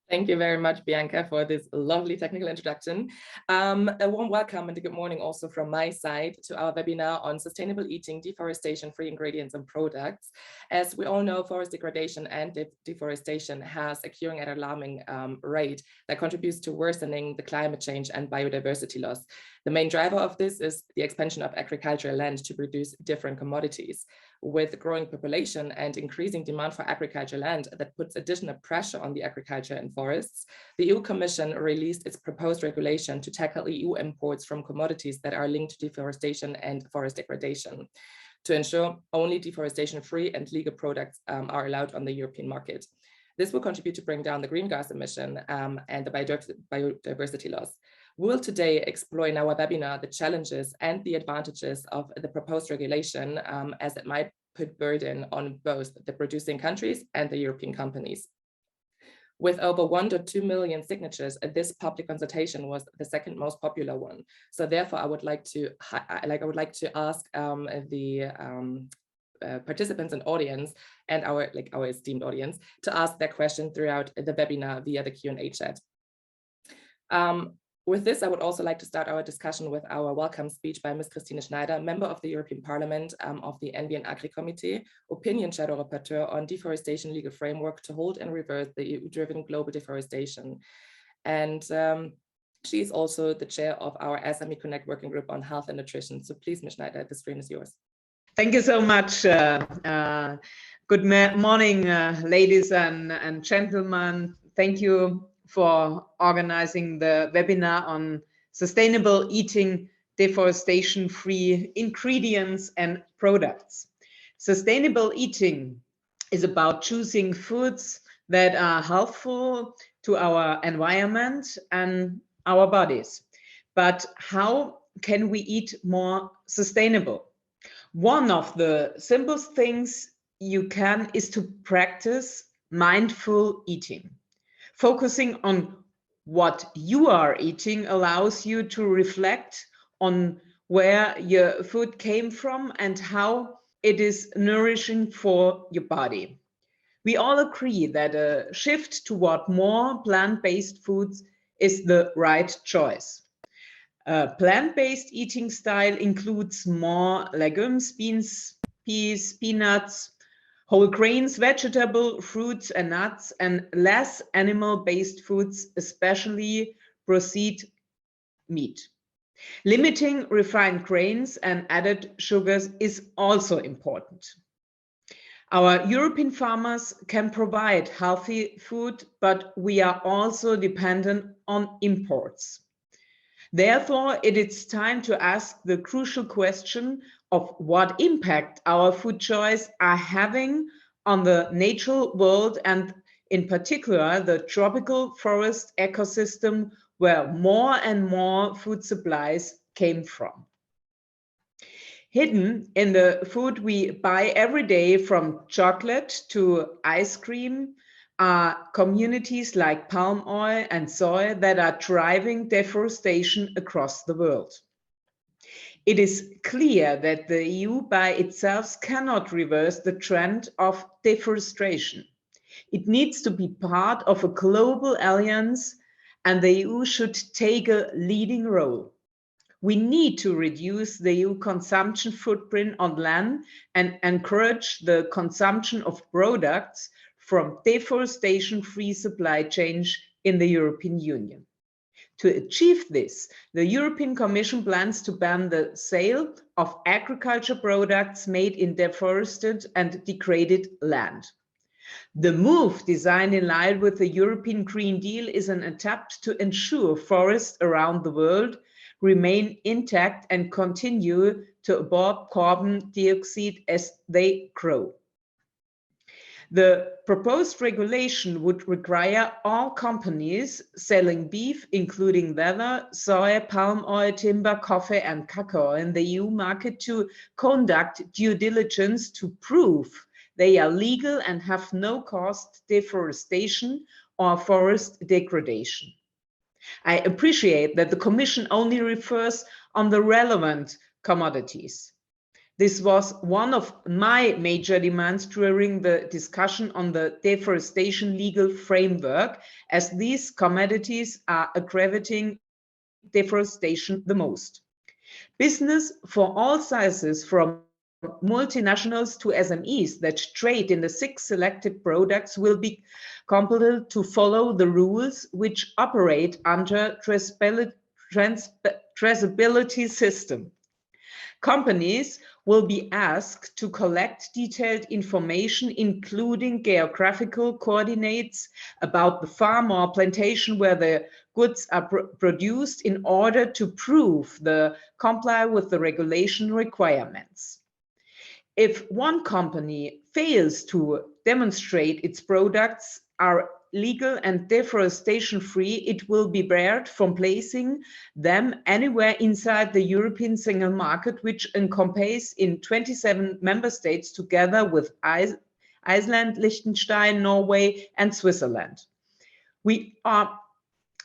Thank you very much, Bianca, for this lovely technical introduction. A warm welcome and a good morning also from my side to our webinar on sustainable eating, deforestation-free ingredients and products. As we all know, forest degradation and deforestation has occurring at an alarming rate that contributes to worsening the climate change and biodiversity loss. The main driver of this is the expansion of agricultural land to produce different commodities. With growing population and increasing demand for agricultural land that puts additional pressure on the agriculture and forests, the EU Commission released its proposed regulation to tackle EU imports from commodities that are linked to deforestation and forest degradation, to ensure only deforestation-free and legal products are allowed on the European market. This will contribute to bring down the green gas emission and the biodiversity loss. We'll today explore in our webinar the challenges and the advantages of the proposed regulation as it might put burden on both the producing countries and the European companies. With over 1.2 million signatures, this public consultation was the second most popular one. So therefore, I would like to ask the participants and audience and our esteemed audience to ask their question throughout the webinar via the Q&A chat. With this, I would also like to start our discussion with our welcome speech by Ms. Christine Schneider, member of the European Parliament of the Envy and Agri Committee, opinion shadow rapporteur on deforestation legal framework to hold and reverse the EU-driven global deforestation. And she is also the chair of our SME Connect working group on health and nutrition. So please, Ms. Schneider, the screen is yours. Thank you so much. Good morning, ladies and gentlemen. Thank you for organizing the webinar on sustainable eating, deforestation-free ingredients and products. Sustainable eating is about choosing foods that are helpful to our environment and our bodies. But how can we eat more sustainable? One of the simplest things you can is to practice mindful eating. Focusing on what you are eating allows you to reflect on where your food came from and how it is nourishing for your body. We all agree that a shift toward more plant-based foods is the right choice. A plant-based eating style includes more legumes, beans, peas, peanuts, whole grains, vegetable, fruits and nuts, and less animal-based foods, especially processed meat. Limiting refined grains and added sugars is also important. Our European farmers can provide healthy food, but we are also dependent on imports. Therefore, it is time to ask the crucial question of what impact our food choices are having on the natural world and in particular the tropical forest ecosystem where more and more food supplies came from. Hidden in the food we buy every day, from chocolate to ice cream, are communities like palm oil and soy that are driving deforestation across the world. It is clear that the EU by itself cannot reverse the trend of deforestation. It needs to be part of a global alliance, and the EU should take a leading role. We need to reduce the EU consumption footprint on land and encourage the consumption of products from deforestation-free supply chains in the European Union. To achieve this, the European Commission plans to ban the sale of agriculture products made in deforested and degraded land. The move, designed in line with the European Green Deal, is an attempt to ensure forests around the world remain intact and continue to absorb carbon dioxide as they grow. The proposed regulation would require all companies selling beef, including leather, soy, palm oil, timber, coffee, and cacao in the EU market to conduct due diligence to prove they are legal and have no caused deforestation or forest degradation. I appreciate that the Commission only refers on the relevant commodities. This was one of my major demands during the discussion on the deforestation legal framework, as these commodities are aggravating deforestation the most. Business for all sizes, from multinationals to SMEs that trade in the 6 selected products, will be compelled to follow the rules which operate under traceability system. Companies will be asked to collect detailed information, including geographical coordinates about the farm or plantation where the goods are produced, in order to prove the comply with the regulation requirements. If one company fails to demonstrate its products are legal and deforestation-free, it will be barred from placing them anywhere inside the European single market, which encompasses in 27 member states, together with Iceland, Liechtenstein, Norway, and Switzerland. There are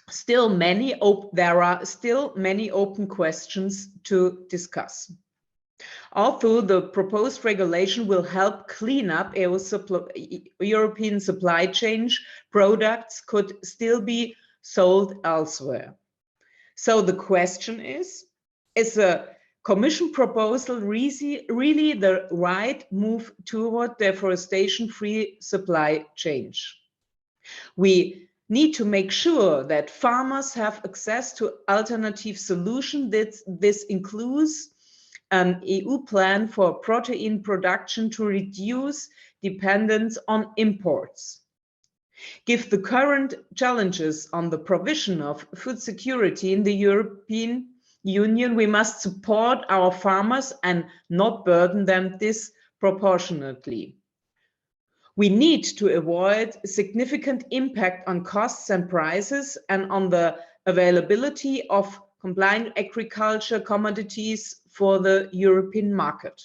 still many open questions to discuss. Although the proposed regulation will help clean up European supply chain, products could still be sold elsewhere. So the question is a Commission proposal really the right move toward deforestation-free supply chain? We need to make sure that farmers have access to alternative solutions. This includes an EU plan for protein production to reduce dependence on imports. Given the current challenges on the provision of food security in the European Union, we must support our farmers and not burden them disproportionately. We need to avoid significant impact on costs and prices and on the availability of compliant agriculture commodities for the European market.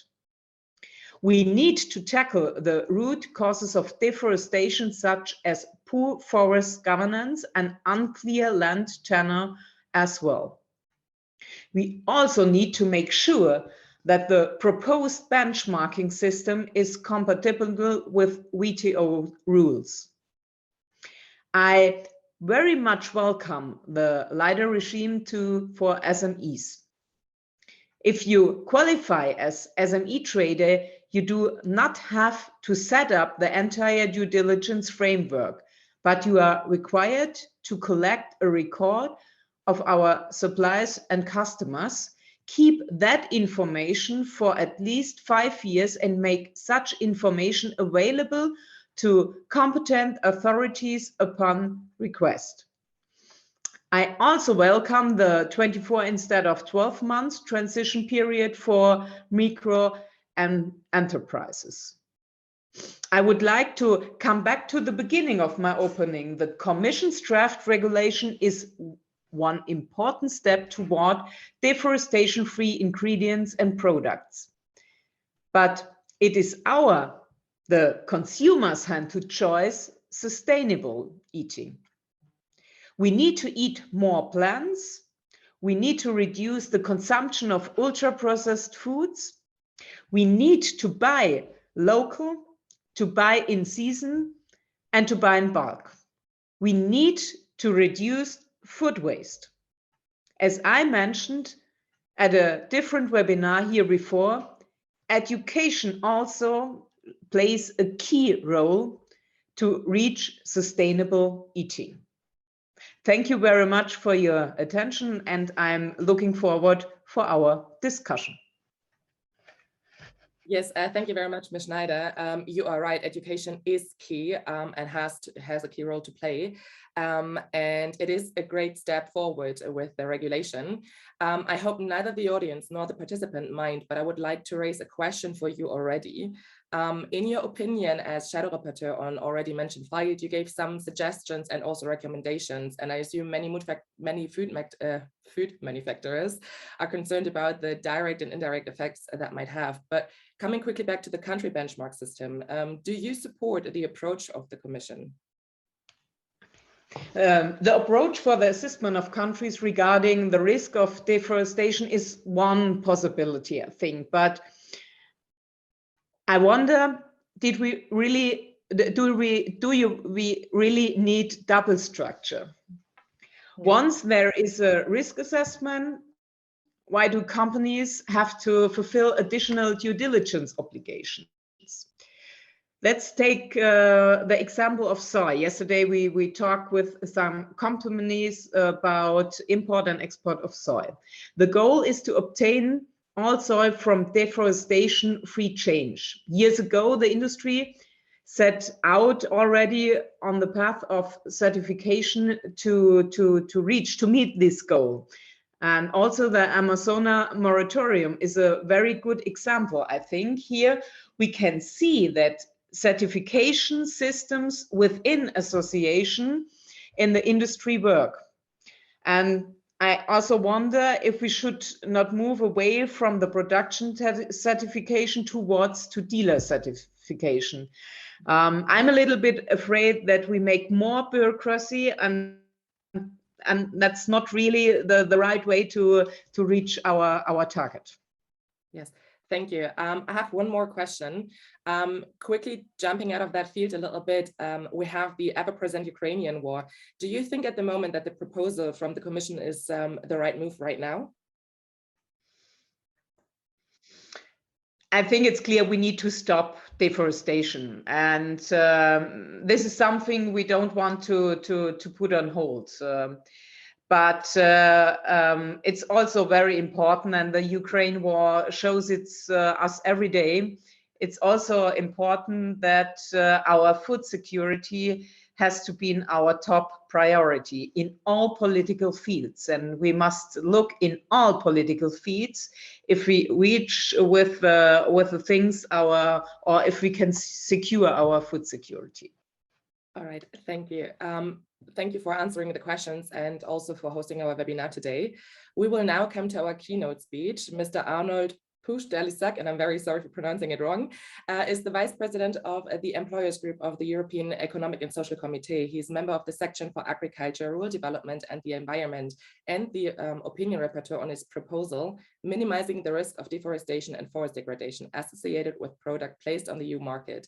We need to tackle the root causes of deforestation, such as poor forest governance and unclear land tenure as well. We also need to make sure that the proposed benchmarking system is compatible with WTO rules. I very much welcome the LIDAR regime for SMEs. If you qualify as SME trader, you do not have to set up the entire due diligence framework, but you are required to collect a record of our suppliers and customers, keep that information for at least 5 years, and make such information available to competent authorities upon request. I also welcome the 24 instead of 12 months transition period for micro and enterprises. I would like to come back to the beginning of my opening. The Commission's draft regulation is one important step toward deforestation-free ingredients and products. But it is the consumer's hand to choose sustainable eating. We need to eat more plants. We need to reduce the consumption of ultra-processed foods. We need to buy local, to buy in season, and to buy in bulk. We need to reduce food waste. As I mentioned at a different webinar here before, education also plays a key role to reach sustainable eating. Thank you very much for your attention, and I'm looking forward for our discussion. Yes, thank you very much, Ms. Schneider. You are right, education is key and has a key role to play. And it is a great step forward with the regulation. I hope neither the audience nor the participant mind, but I would like to raise a question for you already. In your opinion, as Shadow Rapporteur on already mentioned field, you gave some suggestions and also recommendations, and I assume many food manufacturers are concerned about the direct and indirect effects that might have. But coming quickly back to the country benchmark system, do you support the approach of the Commission? The approach for the assessment of countries regarding the risk of deforestation is one possibility, I think, but I wonder, did we really, do we really need double structure? Once there is a risk assessment, why do companies have to fulfill additional due diligence obligations? Let's take the example of soy. Yesterday, we talked with some companies about import and export of soy. The goal is to obtain all soy from deforestation-free change. Years ago, the industry set out already on the path of certification to meet this goal. And also the Amazona moratorium is a very good example. I think here we can see that certification systems within association in the industry work. And I also wonder if we should not move away from the production certification towards to dealer certification. I'm a little bit afraid that we make more bureaucracy, and that's not really the right way to reach our target. Yes, thank you. I have one more question. Quickly jumping out of that field a little bit, we have the ever-present Ukrainian war. Do you think at the moment that the proposal from the Commission is the right move right now? I think it's clear we need to stop deforestation, and this is something we don't want to put on hold. But it's also very important, and the Ukraine war shows us every day. It's also important that our food security has to be in our top priority in all political fields, and we must look in all political fields if we reach with the things or if we can secure our food security. All right, thank you. Thank you for answering the questions and also for hosting our webinar today. We will now come to our keynote speech. Mr. Arnold Pusztalisak, and I'm very sorry for pronouncing it wrong, is the Vice President of the Employers Group of the European Economic and Social Committee. He's member of the section for agriculture, rural development and the environment, and the opinion rapporteur on his proposal, minimizing the risk of deforestation and forest degradation associated with product placed on the EU market.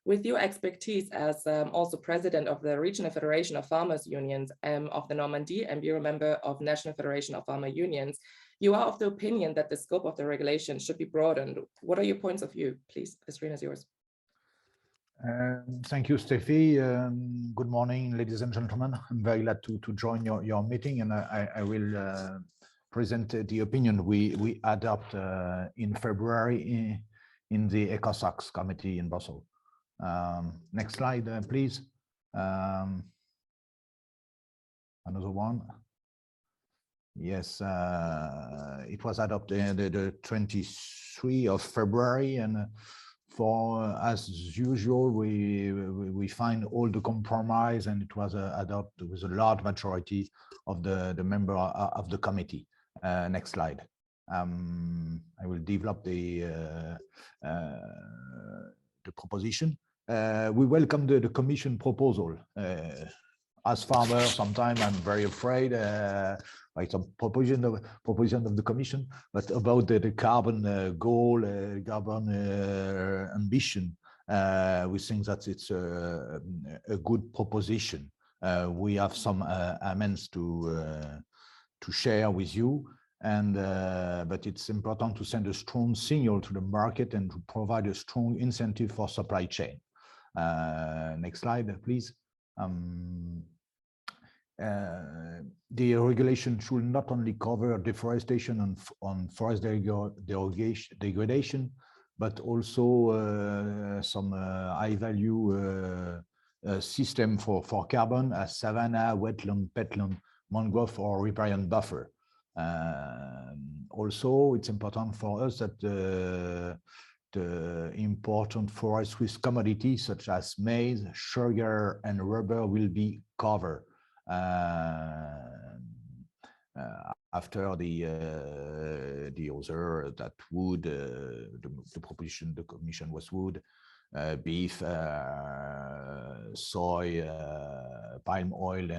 With your expertise as also president of the Regional Federation of Farmers Unions of the Normandy and bureau member of National Federation of Farmer Unions, you are of the opinion that the scope of the regulation should be broadened. What are your points of view? Please, the screen is yours. Thank you, Steffi. Good morning, ladies and gentlemen. I'm very glad to join your meeting, and I will present the opinion we adopt in February in the ECOSOX committee in Brussels. Next slide, please. Another one. Yes, it was adopted the 23rd of February, and as usual, we find all the compromise, and it was adopted with a large majority of the member of the committee. Next slide. I will develop the proposition. We welcome the Commission proposal. As farmer, sometimes I'm very afraid by some proposition of the Commission, but about the carbon goal, carbon ambition, we think that it's a good proposition. We have some amendments to share with you, and but it's important to send a strong signal to the market and to provide a strong incentive for supply chain. Next slide, please. The regulation should not only cover deforestation on forest degradation, but also some high-value system for carbon as savanna, wetland, peatland, mangrove, or riparian buffer. Also, it's important for us that the important forest with commodities such as maize, sugar, and rubber will be covered. After the other, that wood, the proposition, the Commission was wood, beef, soy, palm oil,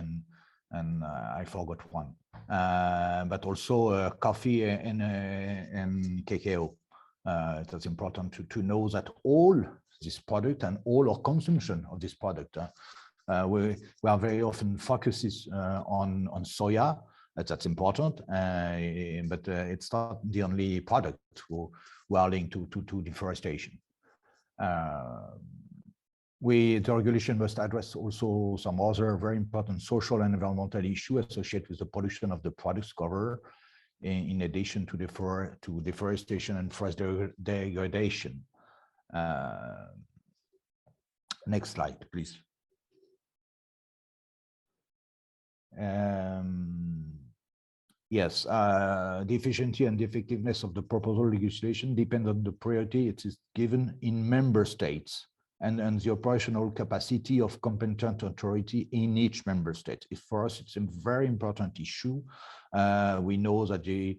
and I forgot one, but also coffee and cacao. It's important to know that all this product and all our consumption of this product, we are very often focuses on soya. That's important, but it's not the only product who are linked to deforestation. The regulation must address also some other very important social and environmental issues associated with the pollution of the products covered, in addition to deforestation and forest degradation. Next slide, please. Yes, the efficiency and the effectiveness of the proposal legislation depend on the priority it is given in member states and the operational capacity of competent authority in each member state. For us, it's a very important issue. We know that the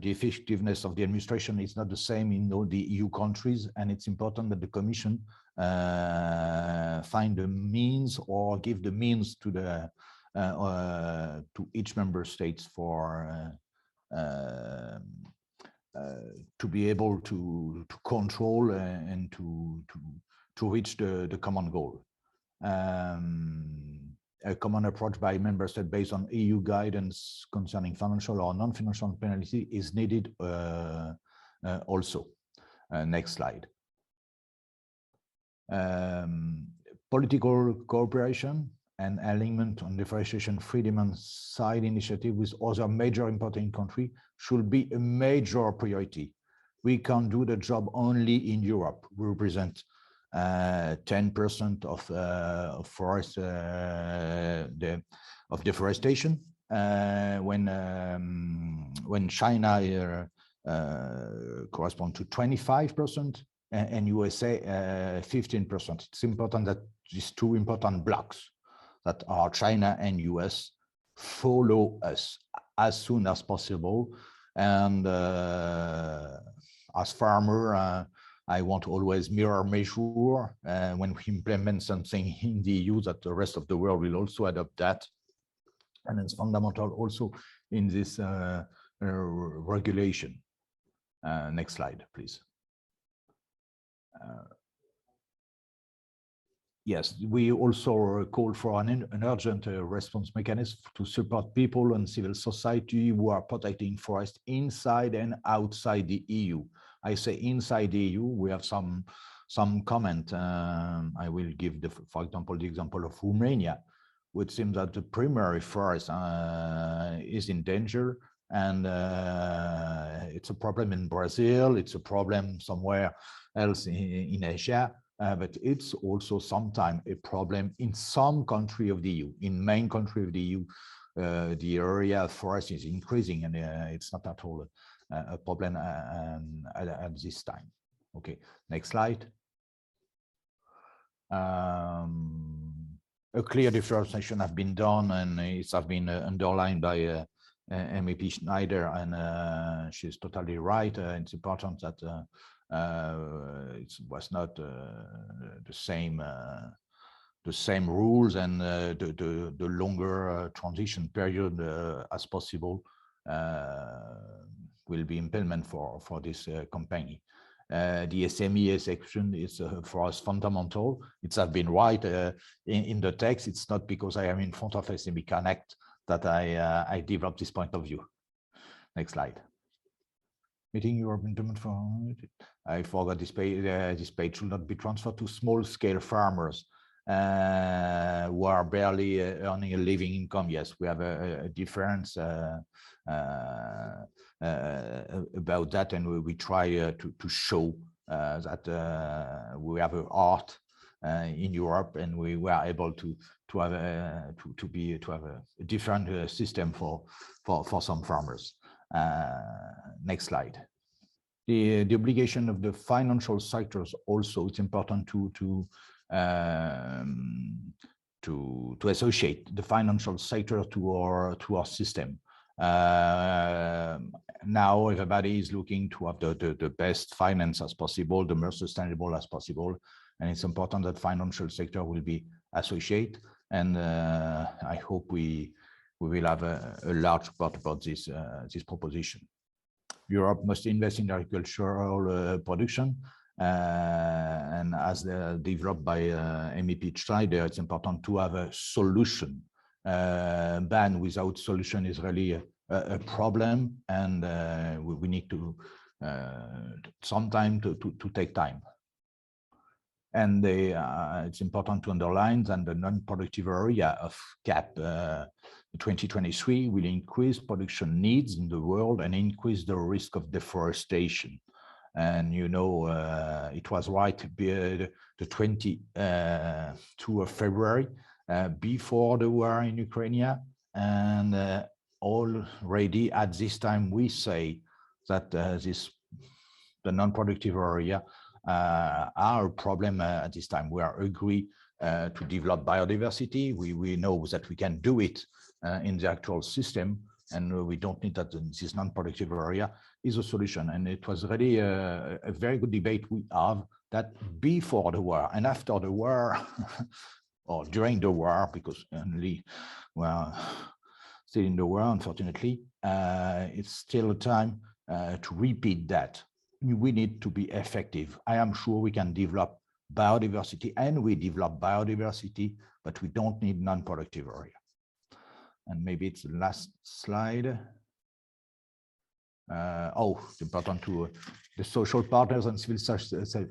effectiveness of the administration is not the same in all the EU countries, and it's important that the Commission find the means or give the means to the to each member states for to be able to control and to reach the common goal. A common approach by member state based on EU guidance concerning financial or non-financial penalty is needed also. Next slide. Political cooperation and alignment on deforestation-free demand side initiative with other major importing country should be a major priority. We can't do the job only in Europe. We represent 10% of forest of deforestation. When China corresponds to 25% and USA 15%. It's important that these two important blocks that are China and US follow us as soon as possible. And as farmer, I want to always mirror measure when we implement something in the EU that the rest of the world will also adopt that. And it's fundamental also in this regulation. Next slide, please. Yes, we also call for an urgent response mechanism to support people and civil society who are protecting forests inside and outside the EU. I say inside the EU, we have some comment. I will give, for example, the example of Romania, which seems that the primary forest is in danger. And it's a problem in Brazil, it's a problem somewhere else in Asia. But it's also sometimes a problem in some country of the EU. In main country of the EU, the area of forest is increasing, and it's not at all a problem at this time. Okay, next slide. A clear differentiation has been done, and it's have been underlined by MEP Schneider, and she's totally right. It's important that it was not the same rules, and the longer transition period as possible will be implemented for this company. The SME section is for us fundamental. It's have been right in the text. It's not because I am in front of SME Connect that I developed this point of view. Next slide. Meeting Europe implement for. I forgot this page. This page should not be transferred to small-scale farmers who are barely earning a living income. Yes, we have a difference about that, and we try to show that we have an art in Europe, and we were able to have a different system for some farmers. Next slide. The obligation of the financial sectors also, it's important to associate the financial sector to our system. Now everybody is looking to have the best finance as possible, the most sustainable as possible, and it's important that financial sector will be associated. And I hope we will have a large part about this proposition. Europe must invest in agricultural production. And as developed by MEP Schneider, it's important to have a solution. Ban without solution is really a problem, and we need to some time to take time. And it's important to underline that the non-productive area of CAP 2023 will increase production needs in the world and increase the risk of deforestation. And you know, it was right the 22 of February, before the war in Ukraine, and already at this time we say that the non-productive area are a problem at this time. We are agree to develop biodiversity. We know that we can do it in the actual system, and we don't need that this non-productive area is a solution. And it was really a very good debate we have, that before the war and after the war, or during the war, because only we're still in the war, unfortunately, it's still a time to repeat that. We need to be effective. I am sure we can develop biodiversity, and we develop biodiversity, but we don't need non-productive area. And maybe it's the last slide. It's important to the social partners and civil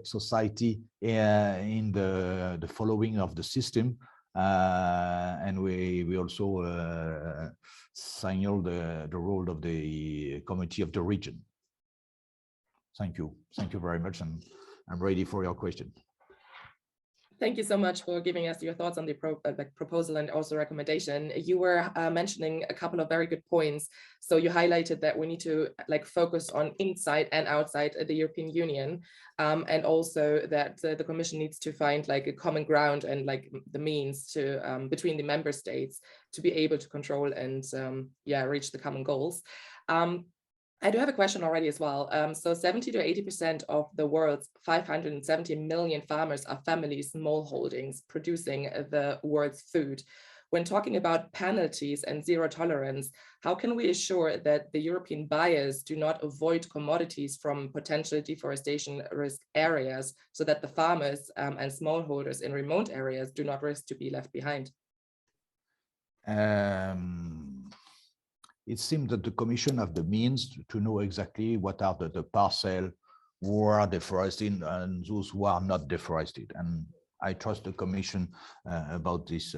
society in the following of the system. And we also signal the role of the committee of the region. Thank you very much, and I'm ready for your question. Thank you so much for giving us your thoughts on the proposal and also recommendation. You were mentioning a couple of very good points. So you highlighted that we need to focus on inside and outside the European Union, and also that the Commission needs to find a common ground and the means to between the member states to be able to control and reach the common goals. I do have a question already as well. So 70 to 80% of the world's 570 million farmers are family smallholdings producing the world's food. When talking about penalties and zero tolerance, how can we assure that the European buyers do not avoid commodities from potential deforestation risk areas, so that the farmers and smallholders in remote areas do not risk to be left behind? It seems that the Commission have the means to know exactly what are the parcels who are deforested and those who are not deforested. And I trust the Commission about this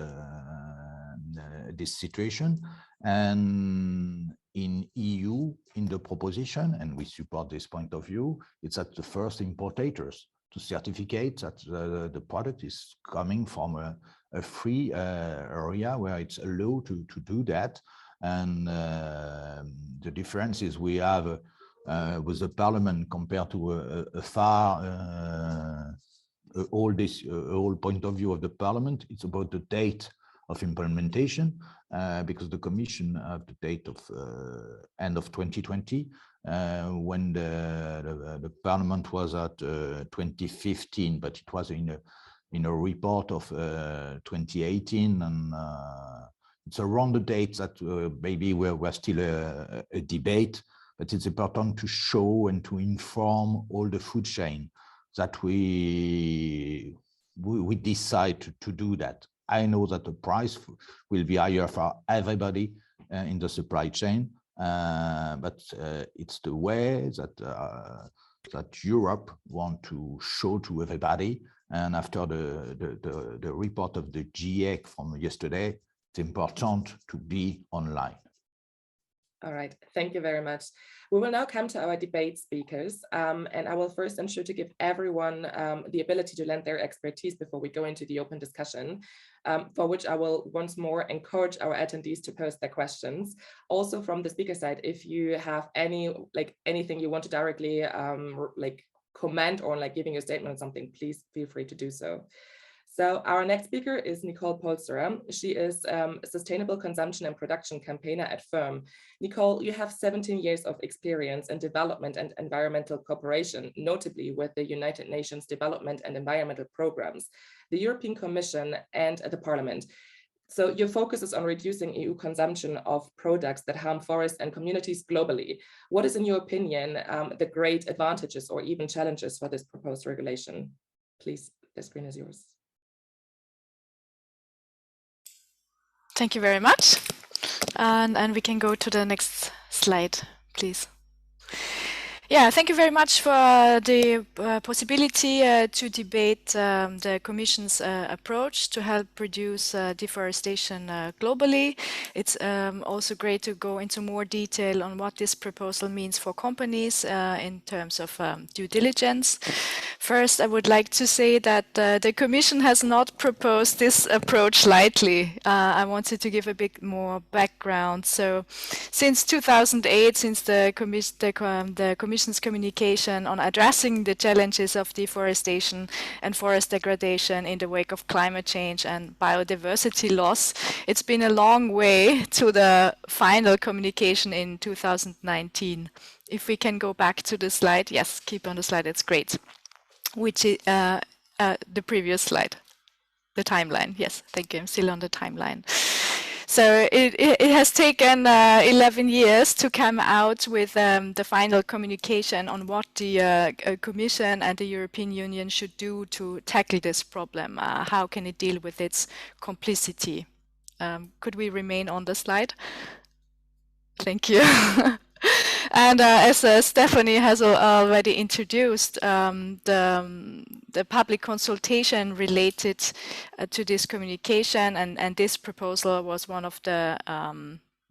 situation. And in EU, in the proposition, and we support this point of view, it's at the first importators to certificate that the product is coming from a free area where it's allowed to do that. And the differences we have with the Parliament compared to a far old point of view of the Parliament, it's about the date of implementation, because the Commission have the date of end of 2020, when the Parliament was at 2015, but it was in a report of 2018, and it's around the date that maybe we're still a debate, but it's important to show and to inform all the food chain that we decide to do that. I know that the price will be higher for everybody in the supply chain, but it's the way that Europe want to show to everybody. And after the report of the GIEC from yesterday, it's important to be online. All right, thank you very much. We will now come to our debate speakers, and I will first ensure to give everyone the ability to lend their expertise before we go into the open discussion, for which I will once more encourage our attendees to post their questions. Also from the speaker side, if you have anything you want to directly comment or giving a statement on something, please feel free to do so. So our next speaker is Nicole Polsterer. She is a sustainable consumption and production campaigner at Firm. Nicole, you have 17 years of experience in development and environmental cooperation, notably with the United Nations Development and Environmental Programs, the European Commission, and the Parliament. So your focus is on reducing EU consumption of products that harm forests and communities globally. What is, in your opinion, the great advantages or even challenges for this proposed regulation? Please, the screen is yours. Thank you very much. And we can go to the next slide, please. Yeah, thank you very much for the possibility to debate the Commission's approach to help reduce deforestation globally. It's also great to go into more detail on what this proposal means for companies in terms of due diligence. First, I would like to say that the Commission has not proposed this approach lightly. I wanted to give a bit more background. So, since 2008, since the Commission's communication on addressing the challenges of deforestation and forest degradation in the wake of climate change and biodiversity loss, it's been a long way to the final communication in 2019. If we can go back to the slide, yes, keep on the slide, it's great. Which is the previous slide, the timeline. Yes, thank you. I'm still on the timeline. So it has taken 11 years to come out with the final communication on what the Commission and the European Union should do to tackle this problem. How can it deal with its complicity? Could we remain on the slide? Thank you. And as Stephanie has already introduced, the public consultation related to this communication and this proposal was one of the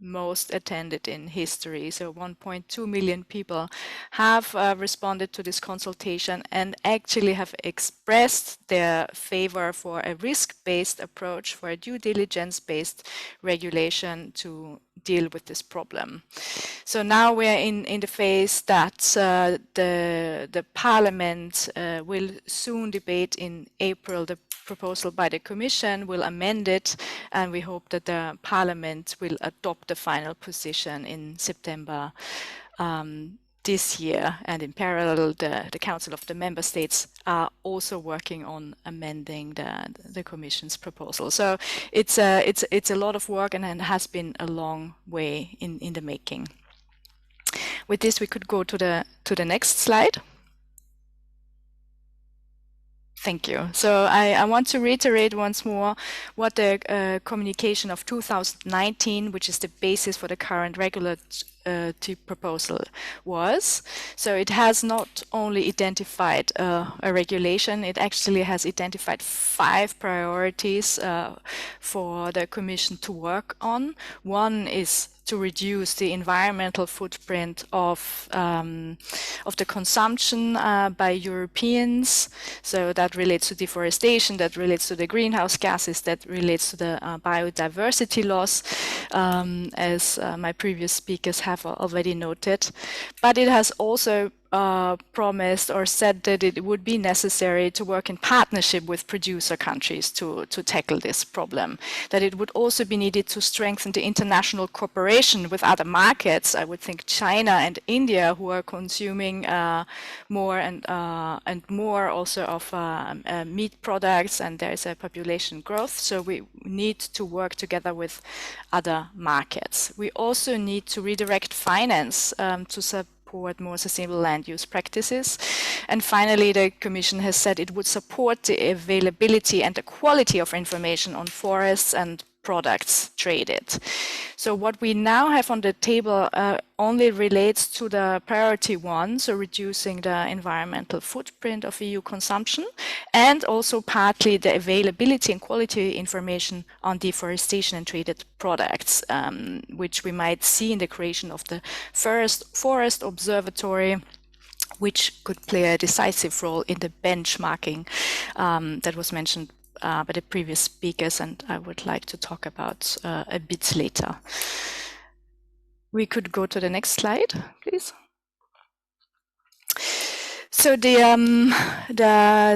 most attended in history. So 1.2 million people have responded to this consultation and actually have expressed their favor for a risk-based approach, for a due diligence-based regulation to deal with this problem. So now we're in the phase that the Parliament will soon debate in April the proposal by the Commission, will amend it, and we hope that the Parliament will adopt the final position in September this year. And in parallel, the Council of the Member States are also working on amending the Commission's proposal. So it's a lot of work and has been a long way in the making. With this, we could go to the next slide. Thank you. So I want to reiterate once more what the communication of 2019, which is the basis for the current regulatory proposal, was. So it has not only identified a regulation, it actually has identified 5 priorities for the Commission to work on. One is to reduce the environmental footprint of the consumption by Europeans. So that relates to deforestation, that relates to the greenhouse gases, that relates to the biodiversity loss, as my previous speakers have already noted. But it has also promised or said that it would be necessary to work in partnership with producer countries to tackle this problem, that it would also be needed to strengthen the international cooperation with other markets. I would think China and India, who are consuming more and more also of meat products, and there is a population growth, so we need to work together with other markets. We also need to redirect finance to support more sustainable land use practices. And finally, the Commission has said it would support the availability and the quality of information on forests and products traded. So what we now have on the table only relates to the priority 1, so reducing the environmental footprint of EU consumption, and also partly the availability and quality information on deforestation and traded products, which we might see in the creation of the first forest observatory, which could play a decisive role in the benchmarking that was mentioned by the previous speakers, and I would like to talk about a bit later. We could go to the next slide, please. So the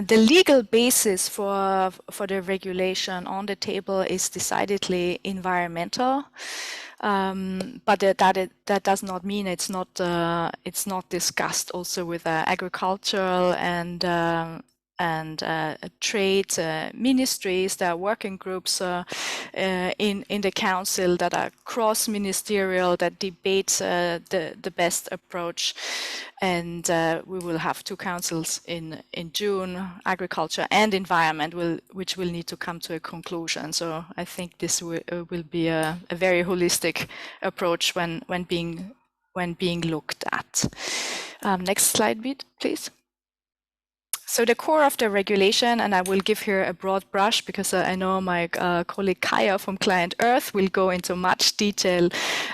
legal basis for the regulation on the table is decidedly environmental, but that does not mean it's not discussed also with agricultural and trade ministries. There are working groups in the council that are cross-ministerial, that debate the best approach. And we will have 2 councils in June, agriculture and environment, which will need to come to a conclusion. So I think this will be a very holistic approach when being looked at. Next slide, please. So the core of the regulation, and I will give here a broad brush because I know my colleague Kaya from Client Earth will go into much detail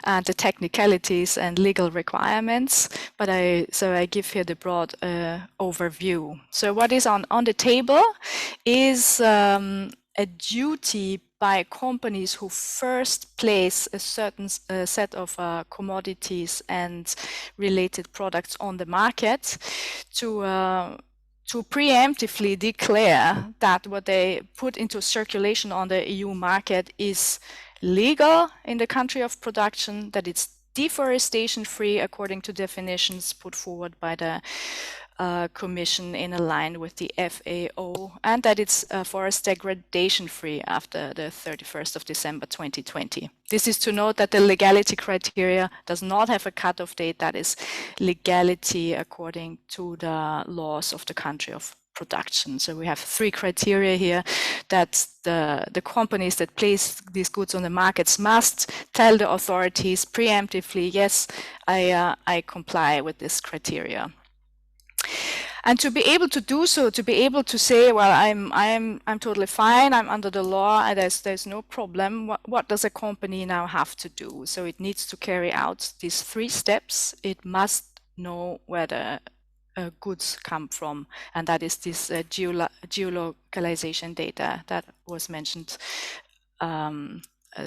the technicalities and legal requirements, but I give here the broad overview. So what is on the table is a duty by companies who first place a certain set of commodities and related products on the market to preemptively declare that what they put into circulation on the EU market is legal in the country of production, that it's deforestation-free according to definitions put forward by the Commission in line with the FAO, and that it's forest degradation-free after the 31st of December 2020. This is to note that the legality criteria does not have a cutoff date, that is legality according to the laws of the country of production. So we have 3 criteria here that the companies that place these goods on the markets must tell the authorities preemptively, yes, I comply with this criteria. And to be able to do so, to be able to say, well, I'm totally fine, I'm under the law, and there's no problem. What does a company now have to do? So it needs to carry out these 3 steps. It must know where the goods come from, and that is this geolocalization data that was mentioned.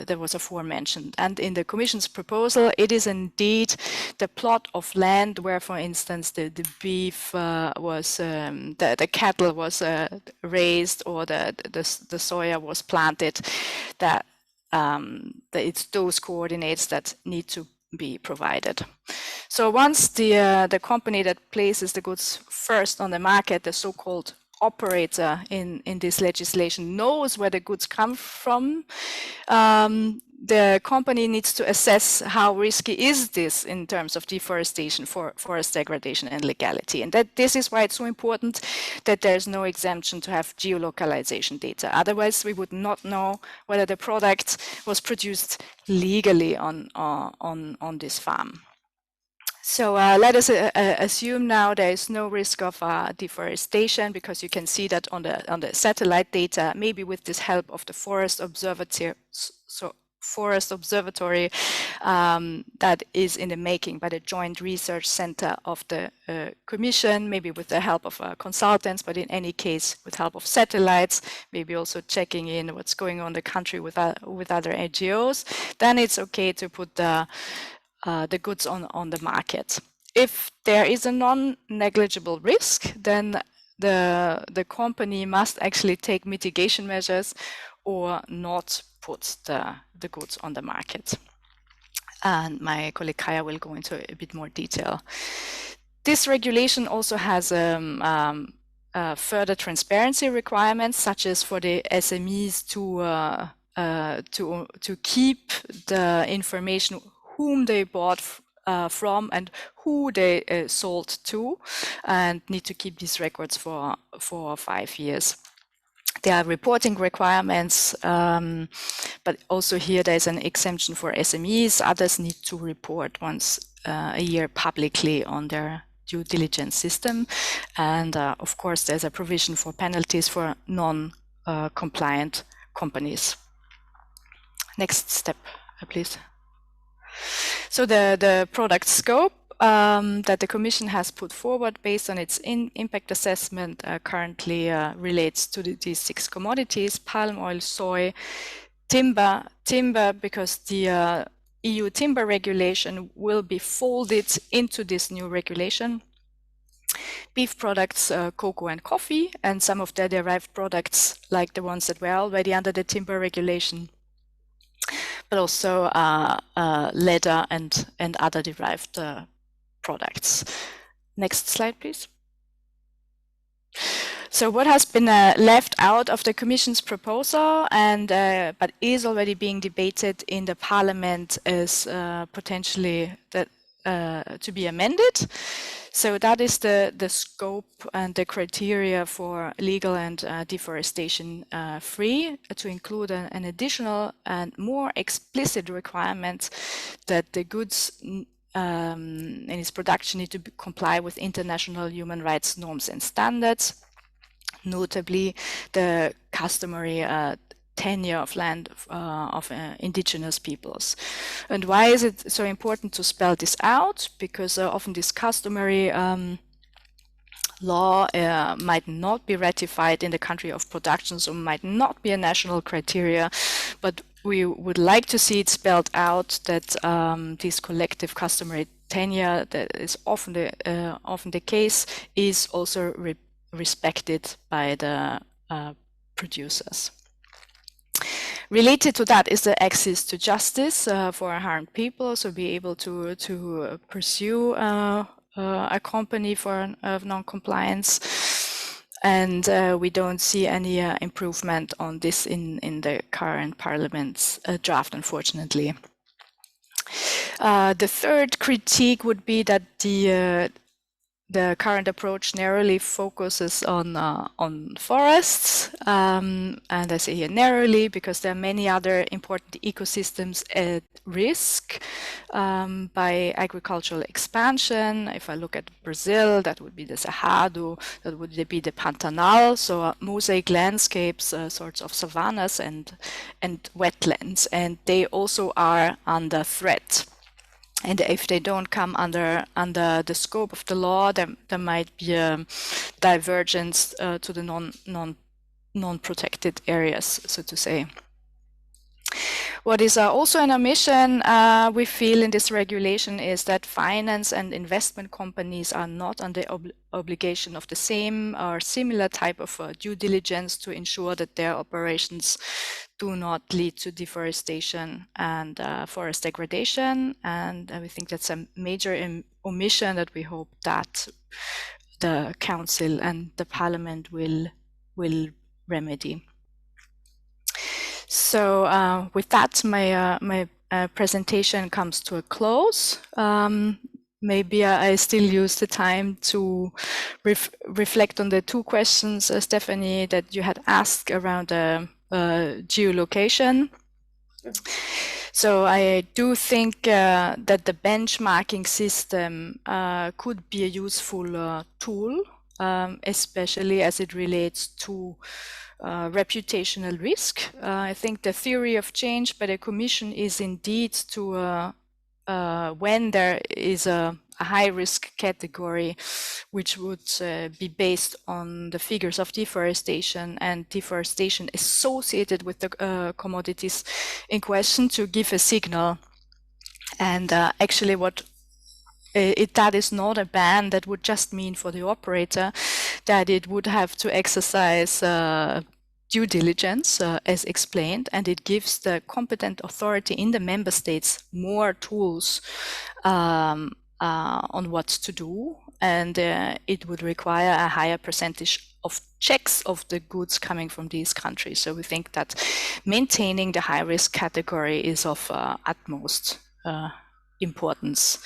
There was aforementioned, and in the Commission's proposal, it is indeed the plot of land where, for instance, the beef was, the cattle was raised, or the soya was planted. That it's those coordinates that need to be provided. So once the company that places the goods first on the market, the so-called operator in this legislation, knows where the goods come from, the company needs to assess how risky is this in terms of deforestation, forest degradation and legality. And this is why it's so important that there's no exemption to have geolocalization data. Otherwise, we would not know whether the product was produced legally on this farm. So let us assume now there is no risk of deforestation, because you can see that on the satellite data, maybe with this help of the Forest Observatory, that is in the making by the Joint Research Center of the Commission, maybe with the help of consultants, but in any case with help of satellites, maybe also checking in what's going on in the country with other NGOs, then it's okay to put the goods on the market. If there is a non-negligible risk, then the company must actually take mitigation measures or not put the goods on the market. And my colleague Kaya will go into a bit more detail. This regulation also has further transparency requirements, such as for the SMEs to keep the information whom they bought from and who they sold to, and need to keep these records for 5 years. There are reporting requirements, but also here there's an exemption for SMEs. Others need to report once a year publicly on their due diligence system. And of course, there's a provision for penalties for non-compliant companies. Next step, please. So the product scope that the Commission has put forward based on its impact assessment currently relates to these 6 commodities: palm oil, soy, timber, because the EU timber regulation will be folded into this new regulation. Beef products, cocoa and coffee, and some of the derived products like the ones that were already under the timber regulation, but also leather and other derived products. Next slide, please. So what has been left out of the Commission's proposal, and but is already being debated in the Parliament, is potentially that to be amended. So that is the scope and the criteria for legal and deforestation free, to include an additional and more explicit requirement that the goods in its production need to comply with international human rights norms and standards, notably the customary tenure of land of indigenous peoples. And why is it so important to spell this out? Because often this customary law might not be ratified in the country of production, so might not be a national criteria, but we would like to see it spelled out that this collective customary tenure that is often the case is also respected by the producers. Related to that is the access to justice for harmed people, so be able to pursue a company for non-compliance. And we don't see any improvement on this in the current Parliament's draft, unfortunately. The third critique would be that the current approach narrowly focuses on forests, and I say here narrowly because there are many other important ecosystems at risk by agricultural expansion. If I look at Brazil, that would be the Cerrado, that would be the Pantanal, so mosaic landscapes, sorts of savannas and wetlands, and they also are under threat. And if they don't come under the scope of the law, there might be a divergence to the non-protected areas, so to say. What is also an omission we feel in this regulation is that finance and investment companies are not under obligation of the same or similar type of due diligence to ensure that their operations do not lead to deforestation and forest degradation. And we think that's a major omission that we hope that the Council and the Parliament will remedy. So with that, my presentation comes to a close. Maybe I still use the time to reflect on the two questions, Stephanie, that you had asked around geolocation. So I do think that the benchmarking system could be a useful tool, especially as it relates to reputational risk. I think the theory of change by the Commission is indeed to when there is a high-risk category, which would be based on the figures of deforestation and deforestation associated with the commodities in question, to give a signal. And actually what that is not a ban that would just mean for the operator that it would have to exercise due diligence, as explained, and it gives the competent authority in the member states more tools on what to do, and it would require a higher percentage of checks of the goods coming from these countries. So we think that maintaining the high-risk category is of utmost importance.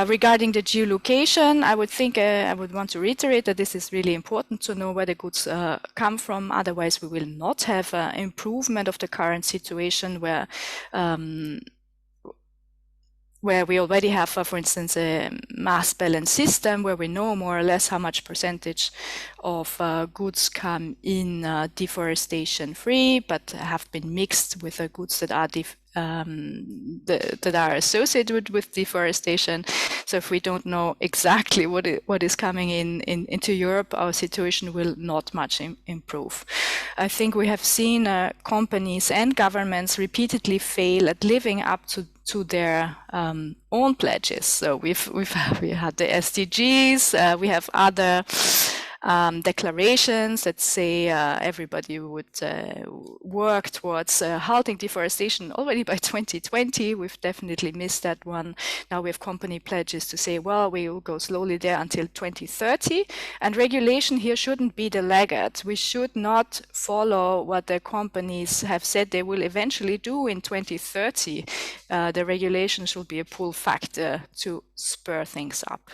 Regarding the geolocation, I would think I would want to reiterate that this is really important to know where the goods come from. Otherwise, we will not have improvement of the current situation where we already have, for instance, a mass balance system where we know more or less how much percentage of goods come in deforestation-free, but have been mixed with the goods that are that are associated with deforestation. So if we don't know exactly what is coming into Europe, our situation will not much improve. I think we have seen companies and governments repeatedly fail at living up to their own pledges. So we had the SDGs, we have other declarations that say everybody would work towards halting deforestation already by 2020. We've definitely missed that one. Now we have company pledges to say, well, we will go slowly there until 2030. And regulation here shouldn't be the laggard. We should not follow what the companies have said they will eventually do in 2030. The regulation should be a pull factor to spur things up.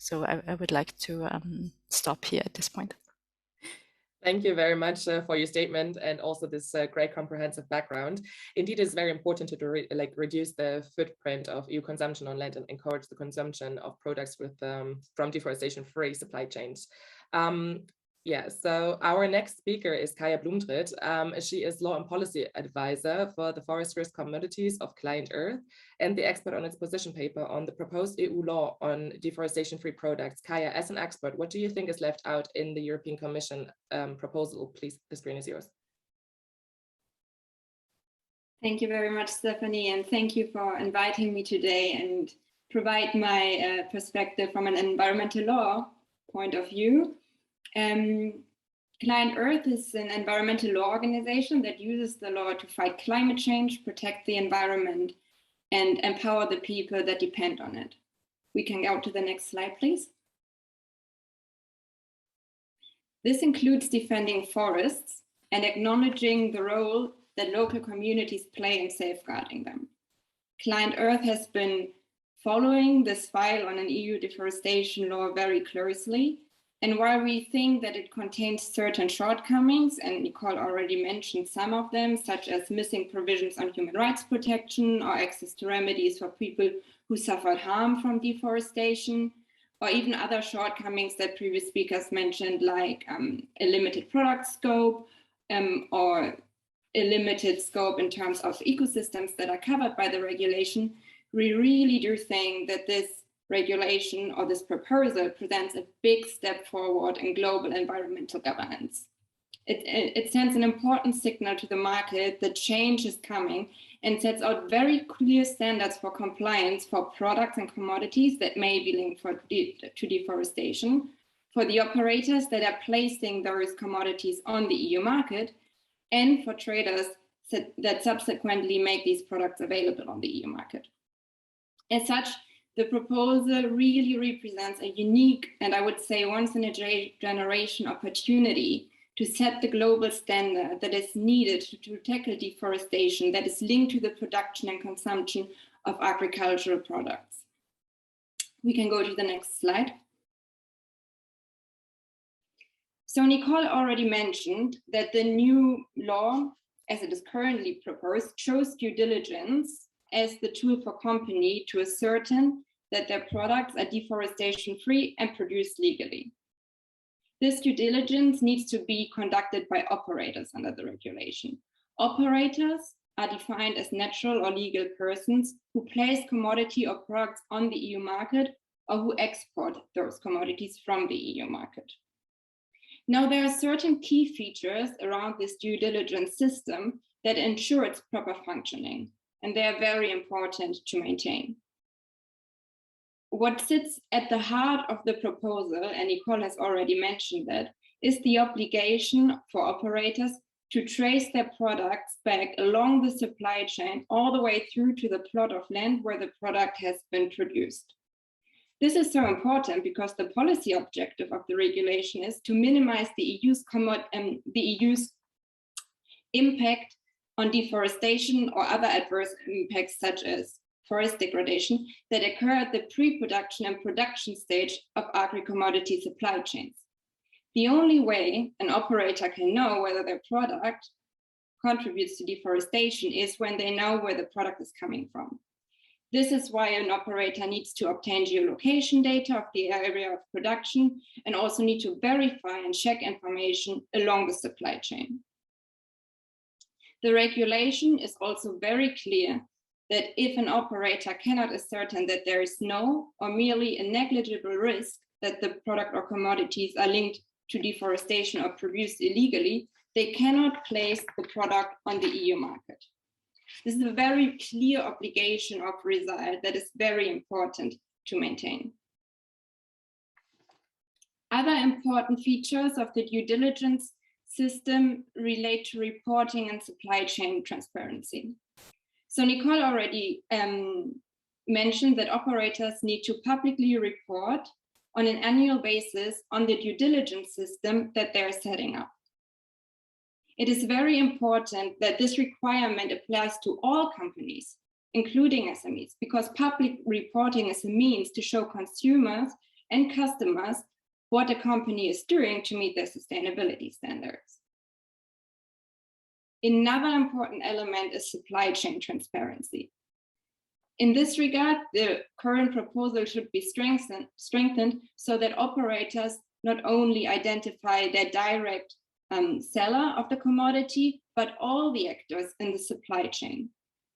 So I would like to stop here at this point. Thank you very much for your statement and also this great comprehensive background. Indeed, it's very important to reduce the footprint of EU consumption on land and encourage the consumption of products with from deforestation-free supply chains. Yeah, so our next speaker is Kaya Blumtritt. She is law and policy advisor for the Forest Risk Commodities of Client Earth and the expert on its position paper on the proposed EU law on deforestation-free products. Kaya, as an expert, what do you think is left out in the European Commission proposal? Please, the screen is yours. Thank you very much, Stephanie, and thank you for inviting me today and provide my perspective from an environmental law point of view. Client Earth is an environmental law organization that uses the law to fight climate change, protect the environment, and empower the people that depend on it. We can go to the next slide, please. This includes defending forests and acknowledging the role that local communities play in safeguarding them. Client Earth has been following this file on an EU deforestation law very closely. And while we think that it contains certain shortcomings, and Nicole already mentioned some of them, such as missing provisions on human rights protection or access to remedies for people who suffered harm from deforestation, or even other shortcomings that previous speakers mentioned, like a limited product scope or a limited scope in terms of ecosystems that are covered by the regulation, we really do think that this regulation or this proposal presents a big step forward in global environmental governance. It sends an important signal to the market that change is coming and sets out very clear standards for compliance for products and commodities that may be linked to deforestation, for the operators that are placing those commodities on the EU market, and for traders that subsequently make these products available on the EU market. As such, the proposal really represents a unique and I would say once in a generation opportunity to set the global standard that is needed to tackle deforestation that is linked to the production and consumption of agricultural products. We can go to the next slide. So Nicole already mentioned that the new law, as it is currently proposed, shows due diligence as the tool for company to ascertain that their products are deforestation-free and produced legally. This due diligence needs to be conducted by operators under the regulation. Operators are defined as natural or legal persons who place commodity or products on the EU market or who export those commodities from the EU market. Now, there are certain key features around this due diligence system that ensure its proper functioning, and they are very important to maintain. What sits at the heart of the proposal, and Nicole has already mentioned that, is the obligation for operators to trace their products back along the supply chain all the way through to the plot of land where the product has been produced. This is so important because the policy objective of the regulation is to minimize the EU's impact on deforestation or other adverse impacts such as forest degradation that occur at the pre-production and production stage of agri-commodity supply chains. The only way an operator can know whether their product contributes to deforestation is when they know where the product is coming from. This is why an operator needs to obtain geolocation data of the area of production and also need to verify and check information along the supply chain. The regulation is also very clear that if an operator cannot ascertain that there is no or merely a negligible risk that the product or commodities are linked to deforestation or produced illegally, they cannot place the product on the EU market. This is a very clear obligation of result that is very important to maintain. Other important features of the due diligence system relate to reporting and supply chain transparency. So Nicole already mentioned that operators need to publicly report on an annual basis on the due diligence system that they're setting up. It is very important that this requirement applies to all companies, including SMEs, because public reporting is a means to show consumers and customers what a company is doing to meet their sustainability standards. Another important element is supply chain transparency. In this regard, the current proposal should be strengthened so that operators not only identify their direct seller of the commodity, but all the actors in the supply chain.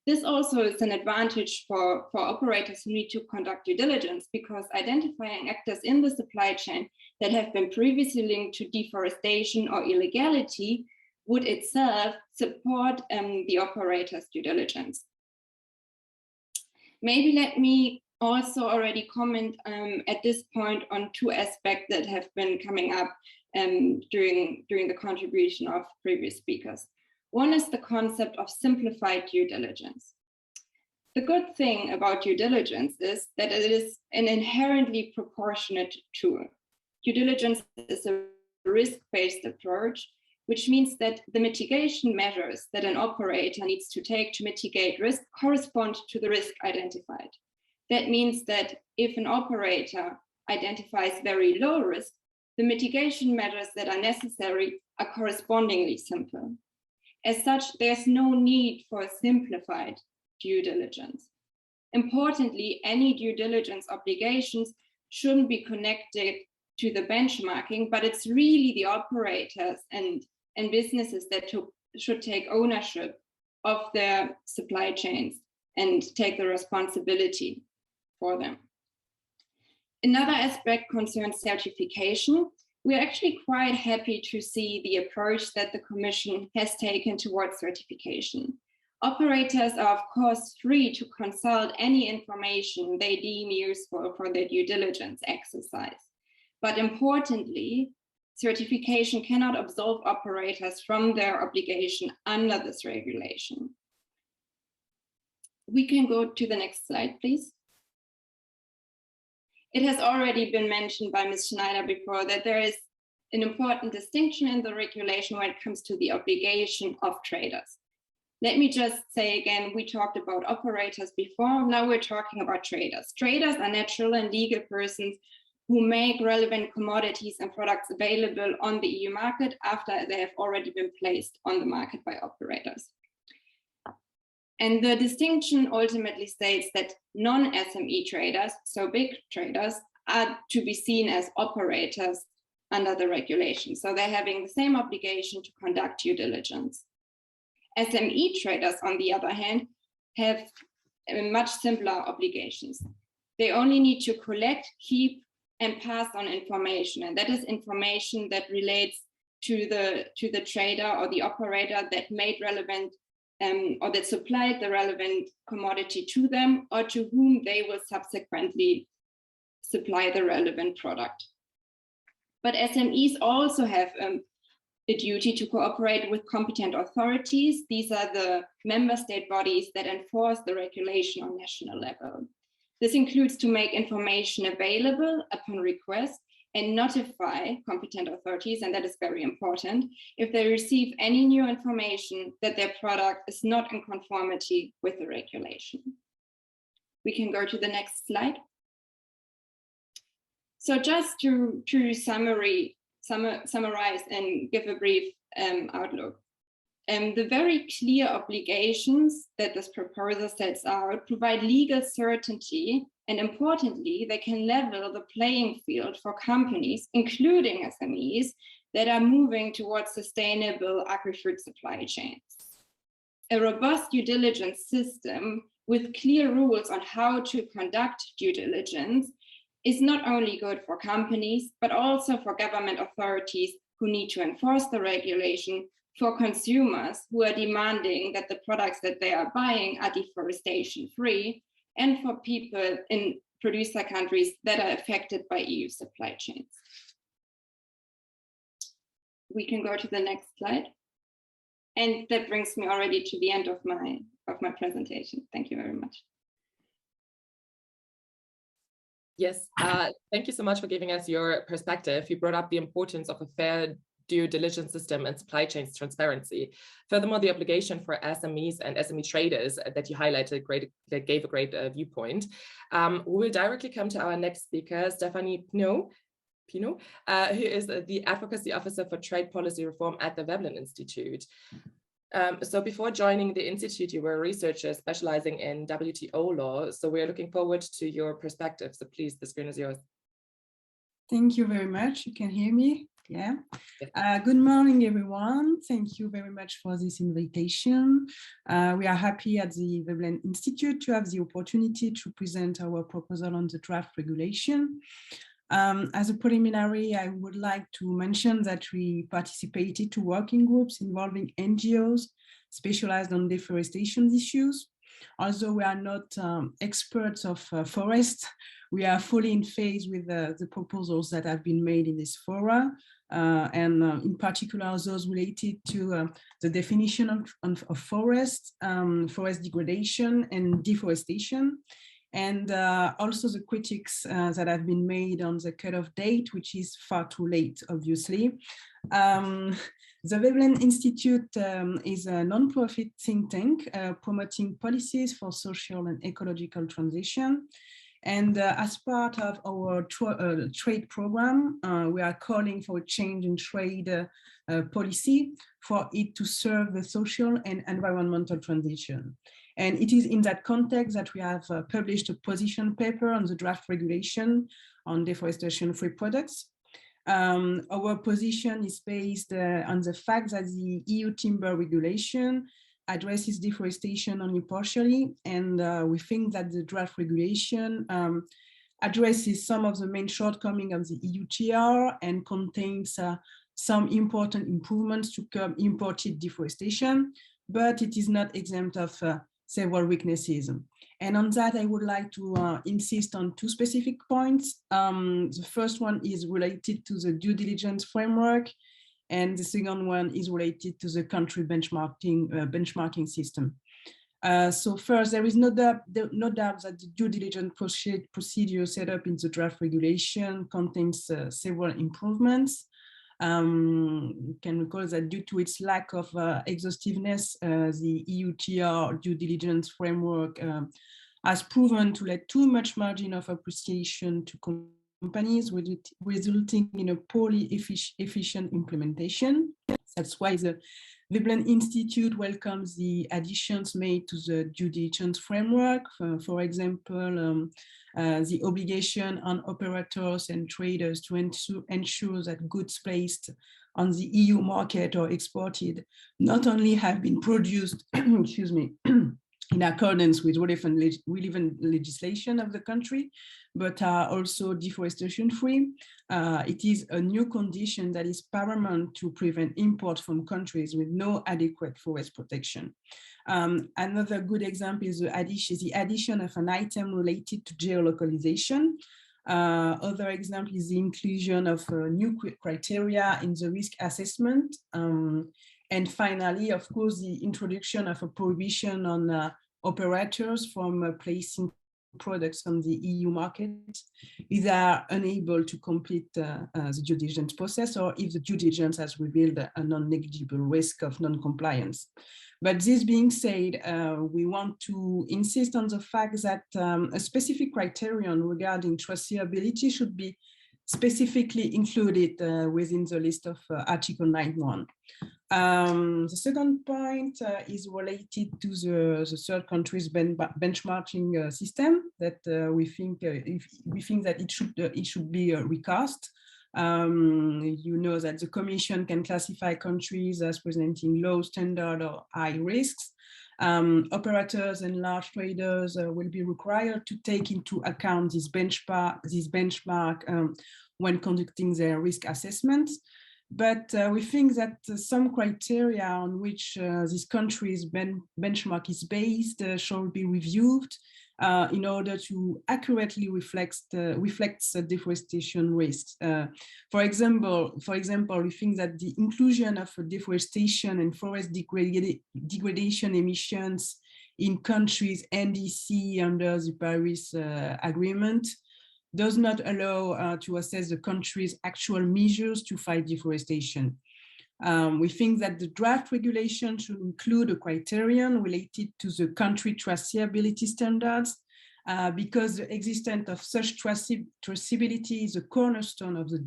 This also is an advantage for operators who need to conduct due diligence, because identifying actors in the supply chain that have been previously linked to deforestation or illegality would itself support the operator's due diligence. Maybe let me also already comment at this point on two aspects that have been coming up during the contribution of previous speakers. One is the concept of simplified due diligence. The good thing about due diligence is that it is an inherently proportionate tool. Due diligence is a risk-based approach, which means that the mitigation measures that an operator needs to take to mitigate risk correspond to the risk identified. That means that if an operator identifies very low risk, the mitigation measures that are necessary are correspondingly simple. As such, there's no need for a simplified due diligence. Importantly, any due diligence obligations shouldn't be connected to the benchmarking, but it's really the operators and businesses that should take ownership of their supply chains and take the responsibility for them. Another aspect concerns certification. We're actually quite happy to see the approach that the Commission has taken towards certification. Operators are, of course, free to consult any information they deem useful for their due diligence exercise. But importantly, certification cannot absolve operators from their obligation under this regulation. We can go to the next slide, please. It has already been mentioned by Ms. Schneider before that there is an important distinction in the regulation when it comes to the obligation of traders. Let me just say again, we talked about operators before, now we're talking about traders. Traders are natural and legal persons who make relevant commodities and products available on the EU market after they have already been placed on the market by operators. And the distinction ultimately states that non-SME traders, so big traders, are to be seen as operators under the regulation. So they're having the same obligation to conduct due diligence. SME traders, on the other hand, have much simpler obligations. They only need to collect, keep, and pass on information. And that is information that relates to the trader or the operator that made relevant or that supplied the relevant commodity to them, or to whom they will subsequently supply the relevant product. But SMEs also have a duty to cooperate with competent authorities. These are the member state bodies that enforce the regulation on national level. This includes to make information available upon request and notify competent authorities, and that is very important, if they receive any new information that their product is not in conformity with the regulation. We can go to the next slide. So just to summarize and give a brief outlook. The very clear obligations that this proposal sets out provide legal certainty, and importantly, they can level the playing field for companies, including SMEs, that are moving towards sustainable agri-food supply chains. A robust due diligence system with clear rules on how to conduct due diligence is not only good for companies, but also for government authorities who need to enforce the regulation, for consumers who are demanding that the products that they are buying are deforestation-free, and for people in producer countries that are affected by EU supply chains. we can go to the next slide. And that brings me already to the end of my presentation. Thank you very much. Yes, thank you so much for giving us your perspective. You brought up the importance of a fair due diligence system and supply chains transparency. Furthermore, the obligation for SMEs and SME traders that you highlighted gave a great viewpoint. We will directly come to our next speaker, Stephanie Pino, who is the Advocacy Officer for Trade Policy Reform at the Weblin Institute. So before joining the Institute, you were a researcher specializing in WTO law. So we're looking forward to your perspective. So please, the screen is yours. Thank you very much. You can hear me? Yeah. Good morning, everyone. Thank you very much for this invitation. We are happy at the Weblin Institute to have the opportunity to present our proposal on the draft regulation. As a preliminary, I would like to mention that we participated to working groups involving NGOs specialized on deforestation issues. Although we are not experts of forests, we are fully in phase with the proposals that have been made in this fora, and in particular those related to the definition of forests, forest degradation and deforestation, and also the critics that have been made on the cutoff date, which is far too late, obviously. The Weblin Institute is a non-profit think tank promoting policies for social and ecological transition. And as part of our trade program, we are calling for a change in trade policy for it to serve the social and environmental transition. And it is in that context that we have published a position paper on the draft regulation on deforestation-free products. Our position is based on the fact that the EU timber regulation addresses deforestation only partially, and we think that the draft regulation addresses some of the main shortcomings of the EU TR and contains some important improvements to curb imported deforestation, but it is not exempt of several weaknesses. And on that, I would like to insist on two specific points. The first one is related to the due diligence framework, and the second one is related to the country benchmarking system. So first, there is no doubt that the due diligence procedure set up in the draft regulation contains several improvements. You can recall that due to its lack of exhaustiveness, the EU TR due diligence framework has proven to let too much margin of appreciation to companies, resulting in a poorly efficient implementation. That's why the Weblin Institute welcomes the additions made to the due diligence framework. For example, the obligation on operators and traders to ensure that goods placed on the EU market or exported not only have been produced, excuse me, in accordance with relevant legislation of the country, but are also deforestation-free. It is a new condition that is paramount to prevent imports from countries with no adequate forest protection. Another good example is the addition of an item related to geolocalization. Other example is the inclusion of new criteria in the risk assessment. And finally, of course, the introduction of a prohibition on operators from placing products on the EU market if they are unable to complete the due diligence process, or if the due diligence has revealed a non-negligible risk of non-compliance. But this being said, we want to insist on the fact that a specific criterion regarding traceability should be specifically included within the list of Article 9.1. The second point is related to the third country's benchmarking system that we think that it should be recast. You know that the Commission can classify countries as presenting low standard or high risks. Operators and large traders will be required to take into account this benchmark when conducting their risk assessments. But we think that some criteria on which this country's benchmark is based shall be reviewed in order to accurately reflect deforestation risks. For example, we think that the inclusion of deforestation and forest degradation emissions in countries NDC under the Paris Agreement does not allow to assess the country's actual measures to fight deforestation. We think that the draft regulation should include a criterion related to the country traceability standards, because the existence of such traceability is a cornerstone of a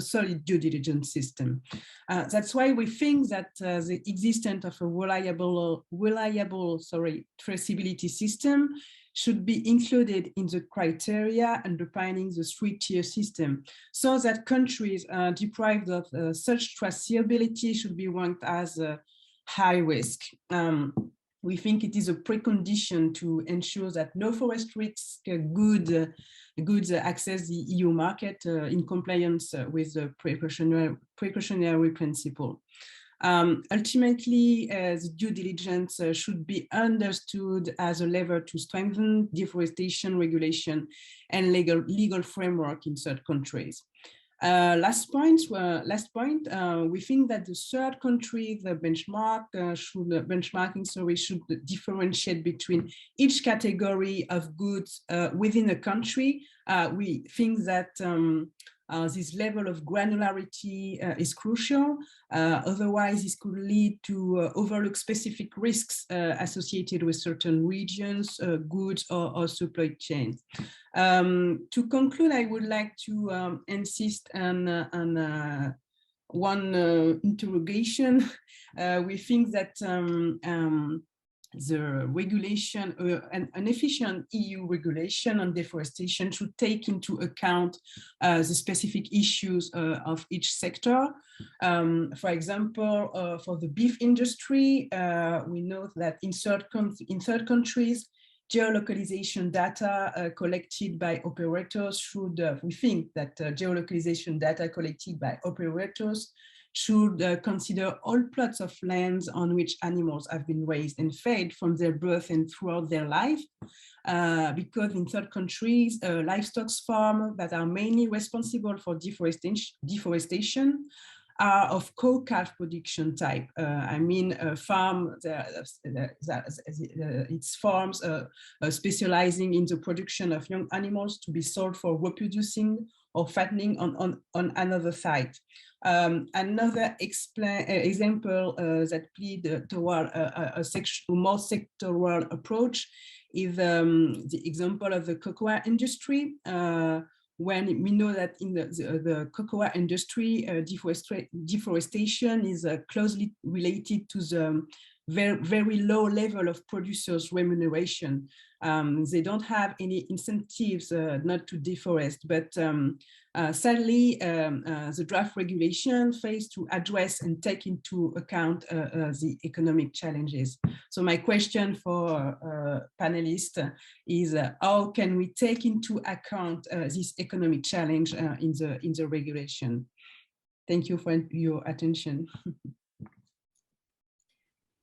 solid due diligence system. That's why we think that the existence of a reliable traceability system should be included in the criteria underpinning the three-tier system, so that countries deprived of such traceability should be ranked as high risk. We think it is a precondition to ensure that no forest risk goods access the EU market in compliance with the precautionary principle. Ultimately, the due diligence should be understood as a lever to strengthen deforestation regulation and legal framework in third countries. Last point, we think that the third country, the benchmarking should differentiate between each category of goods within a country. We think that this level of granularity is crucial. Otherwise, this could lead to overlook specific risks associated with certain regions, goods, or supply chains. To conclude, I would like to insist on one interrogation. We think that the regulation, an efficient EU regulation on deforestation should take into account the specific issues of each sector. For example, for the beef industry, we know that in third countries, geolocalization data collected by operators should, we think that geolocalization data collected by operators should consider all plots of lands on which animals have been raised and fed from their birth and throughout their life, because in third countries, livestock farms that are mainly responsible for deforestation are of cow-calf production type. I mean, it's farms specializing in the production of young animals to be sold for reproducing or fattening on another site. Another example that lead toward a more sectoral approach is the example of the cocoa industry. When we know that in the cocoa industry, deforestation is closely related to the very low level of producers' remuneration. They don't have any incentives not to deforest, but sadly, the draft regulation fails to address and take into account the economic challenges. So my question for panelists is, how can we take into account this economic challenge in the regulation? Thank you for your attention.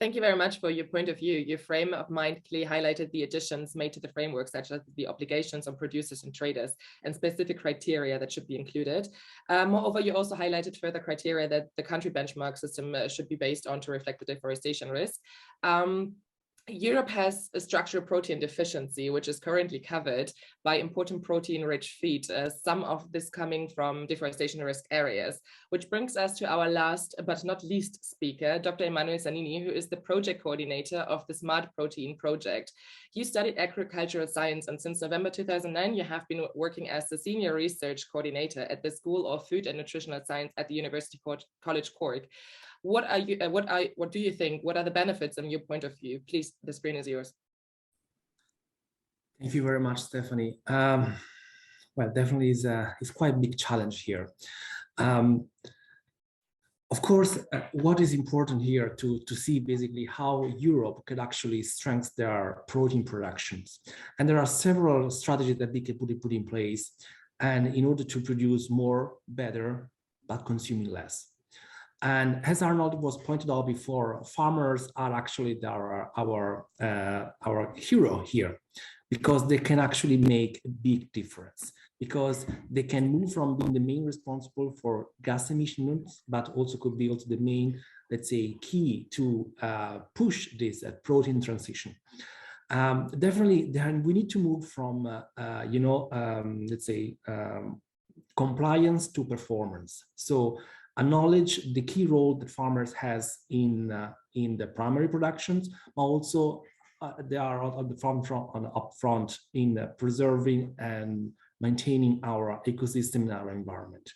Thank you very much for your point of view. Your frame of mind clearly highlighted the additions made to the framework, such as the obligations on producers and traders and specific criteria that should be included. Moreover, you also highlighted further criteria that the country benchmark system should be based on to reflect the deforestation risk. Europe has a structural protein deficiency, which is currently covered by important protein-rich feed, some of this coming from deforestation risk areas, which brings us to our last but not least speaker, Dr. Emanuel Sanini, who is the project coordinator of the Smart Protein project. You studied agricultural science, and since November 2009, you have been working as the senior research coordinator at the School of Food and Nutritional Science at the University College Cork. What do you think? What are the benefits in your point of view? Please, the screen is yours. Thank you very much, Stephanie. Well, definitely is quite a big challenge here. Of course, what is important here to see basically how Europe could actually strengthen their protein productions. And there are several strategies that they can put in place, and in order to produce more, better, but consuming less. And as Arnold was pointed out before, farmers are actually our hero here, because they can actually make a big difference, because they can move from being the main responsible for gas emissions, but also could be also the main, let's say, key to push this protein transition. Definitely, then we need to move from, let's say, compliance to performance. So acknowledge the key role that farmers has in the primary productions, but also they are on the upfront in preserving and maintaining our ecosystem and our environment.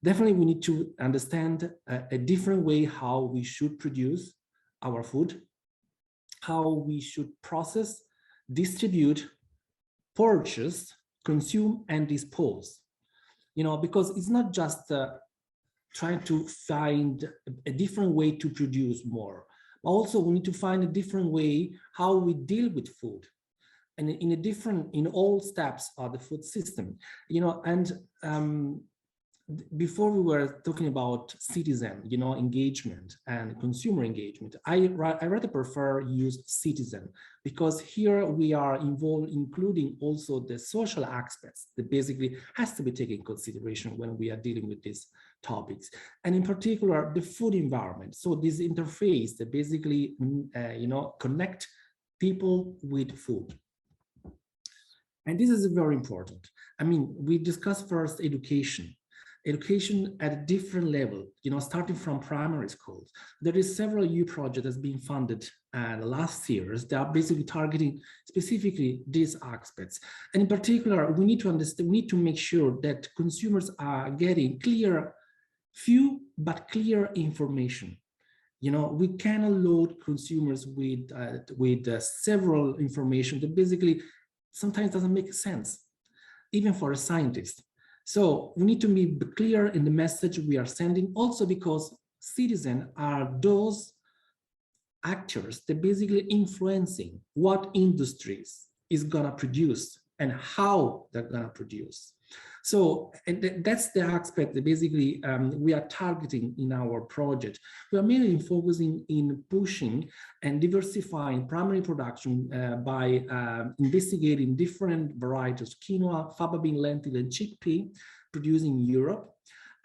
Definitely, we need to understand a different way how we should produce our food, how we should process, distribute, purchase, consume, and dispose. Because it's not just trying to find a different way to produce more. Also, we need to find a different way how we deal with food, and in all steps of the food system. Before we were talking about citizen, engagement and consumer engagement, I rather prefer use citizen, because here we are involved, including also the social aspects that basically has to be taken in consideration when we are dealing with these topics, and in particular the food environment. So this interface that basically, connect people with food. And this is very important. I mean, we discussed first education at a different level, starting from primary schools. There is several EU projects that's been funded the last years that are basically targeting specifically these aspects. And in particular, we need to understand, we need to make sure that consumers are getting few but clear information. We cannot load consumers with several information that basically sometimes doesn't make sense, even for a scientist. So we need to be clear in the message we are sending, also because citizens are those actors that basically influencing what industries is gonna produce and how they're gonna produce. So that's the aspect that basically we are targeting in our project. We are mainly focusing in pushing and diversifying primary production by investigating different varieties of quinoa, faba bean, lentil, and chickpea produced in Europe.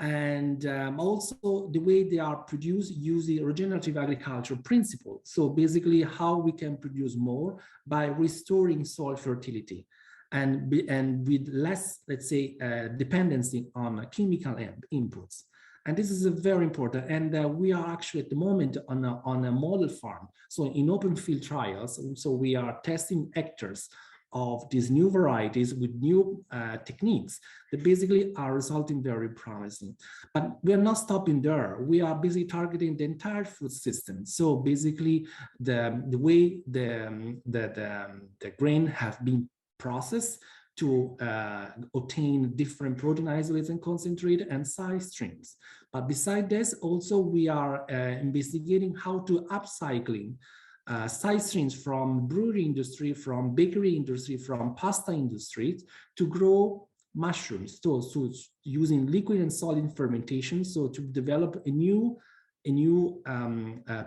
And also the way they are produced using regenerative agriculture principle. So basically how we can produce more by restoring soil fertility and with less, let's say, dependency on chemical inputs. And this is very important. And we are actually at the moment on a model farm. So in open field trials, so we are testing hectares of these new varieties with new techniques that basically are resulting very promising. But we are not stopping there. We are basically targeting the entire food system. So basically the way the grain have been processed to obtain different protein isolates and concentrate and side streams. But beside this, also we are investigating how to upcycling side streams from brewery industry, from bakery industry, from pasta industry to grow mushrooms. So using liquid and solid fermentation, so to develop a new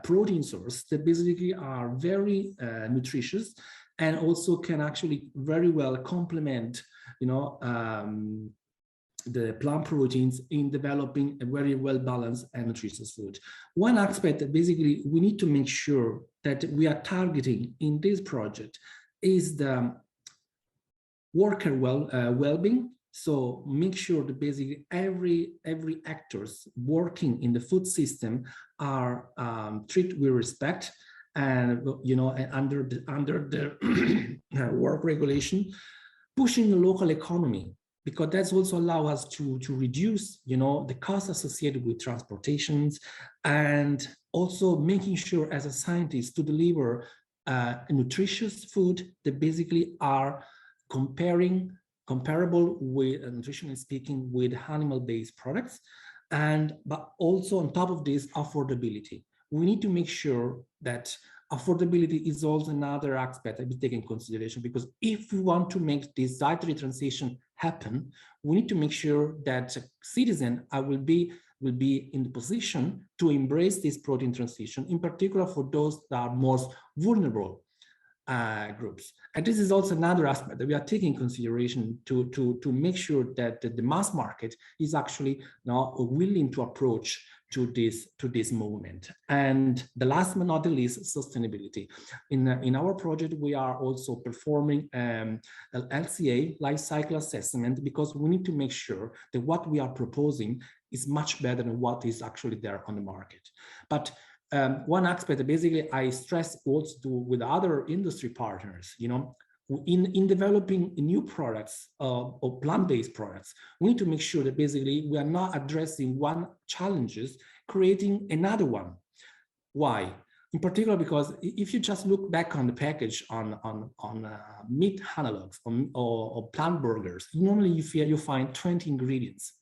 protein source that basically are very nutritious and also can actually very well complement, the plant proteins in developing a very well-balanced and nutritious food. One aspect that basically we need to make sure that we are targeting in this project is the worker well-being. So make sure that basically every actors working in the food system are treated with respect, and under the work regulation, pushing the local economy, because that's also allow us to reduce the costs associated with transportations, and also making sure as a scientist to deliver nutritious food that basically are comparable with, nutritionally speaking, with animal-based products, but also on top of this, affordability. We need to make sure that affordability is also another aspect that we take in consideration, because if we want to make this dietary transition happen, we need to make sure that citizens will be will be in the position to embrace this protein transition, in particular for those that are most vulnerable groups. And this is also another aspect that we are taking into consideration to make sure that the mass market is actually now willing to approach to this movement. And the last but not the least, sustainability. In our project, we are also performing an LCA, life cycle assessment, because we need to make sure that what we are proposing is much better than what is actually there on the market. But one aspect that basically I stress also with other industry partners, you know, in developing new products or plant-based products, we need to make sure that basically we are not addressing one challenges, creating another one. Why? In particular, because if you just look back on the package on meat analogs or plant burgers, normally you find 20 ingredients.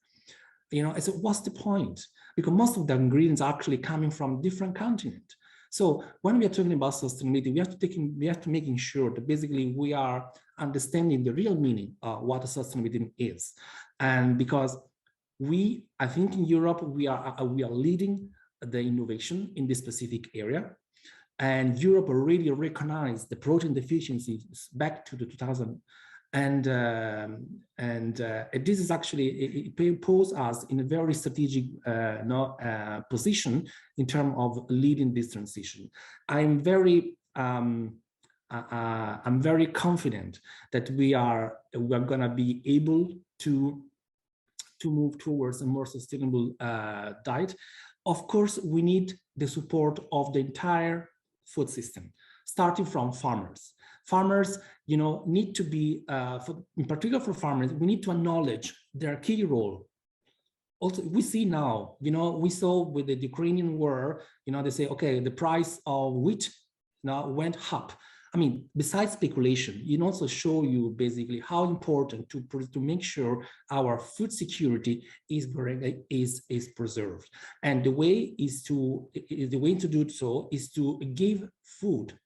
You know, so what's the point? Because most of the ingredients are actually coming from different continents. So when we are talking about sustainability, we have to making sure that basically we are understanding the real meaning of what sustainability is. And because I think in Europe, we are leading the innovation in this specific area. And Europe already recognized the protein deficiencies back to the 2000. And this is actually, it puts us in a very strategic position in terms of leading this transition. I'm very confident that we are going to be able to move towards a more sustainable diet. Of course, we need the support of the entire food system, starting from farmers. Farmers, you know, need to be, in particular for farmers, we need to acknowledge their key role. Also, we see now, you know, we saw with the Ukrainian war, you know, they say, okay, the price of wheat now went up. I mean, besides speculation, it also show you basically how important to make sure our food security is preserved. And the way to do so is to give food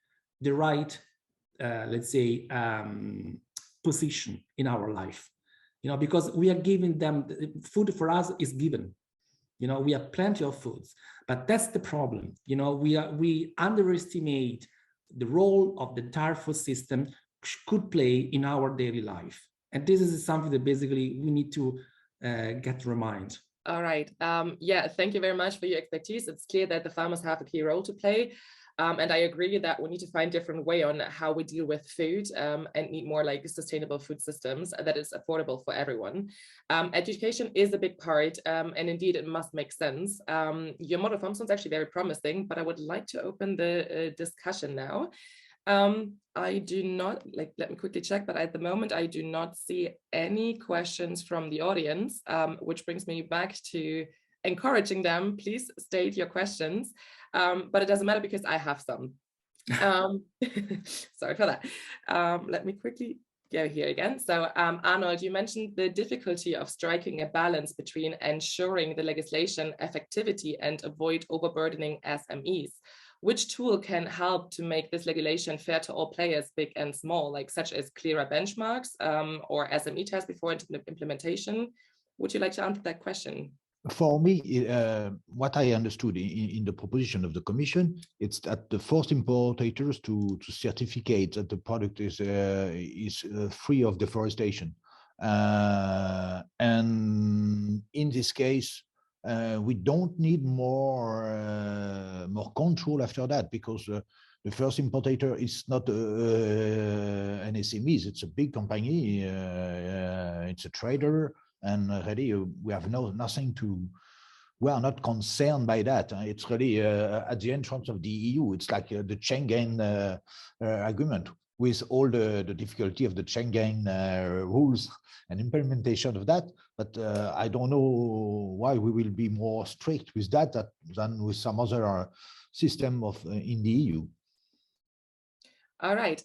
the right let's say, position in our life, you know, because we are giving them, food for us is given, you know, we have plenty of foods, but that's the problem, you know, we underestimate the role of the entire food system could play in our daily life. And this is something that basically we need to get reminded. All right. Yeah, thank you very much for your expertise. It's clear that the farmers have a key role to play. And I agree that we need to find different way on how we deal with food and need more like sustainable food systems that is affordable for everyone. Education is a big part, and indeed it must make sense. Your model farm sounds actually very promising, but I would like to open the discussion now. I do not, let me quickly check, but at the moment I do not see any questions from the audience, which brings me back to encouraging them, please state your questions. But it doesn't matter because I have some. Sorry for that. Let me quickly go here again. So Arnold, you mentioned the difficulty of striking a balance between ensuring the legislation effectivity and avoid overburdening SMEs. Which tool can help to make this regulation fair to all players, big and small, like such as clearer benchmarks or SME tests before implementation? Would you like to answer that question? For me, what I understood in the proposition of the Commission, it's that the forced importators to certificate that the product is free of deforestation. And in this case, we don't need more control after that, because the first importator is not an SME, it's a big company, it's a trader. And really, we have nothing to. We are not concerned by that. It's really at the entrance of the EU. It's like the Schengen agreement, with all the difficulty of the Schengen rules and implementation of that. But I don't know why we will be more strict with that than with some other system in the EU. All right,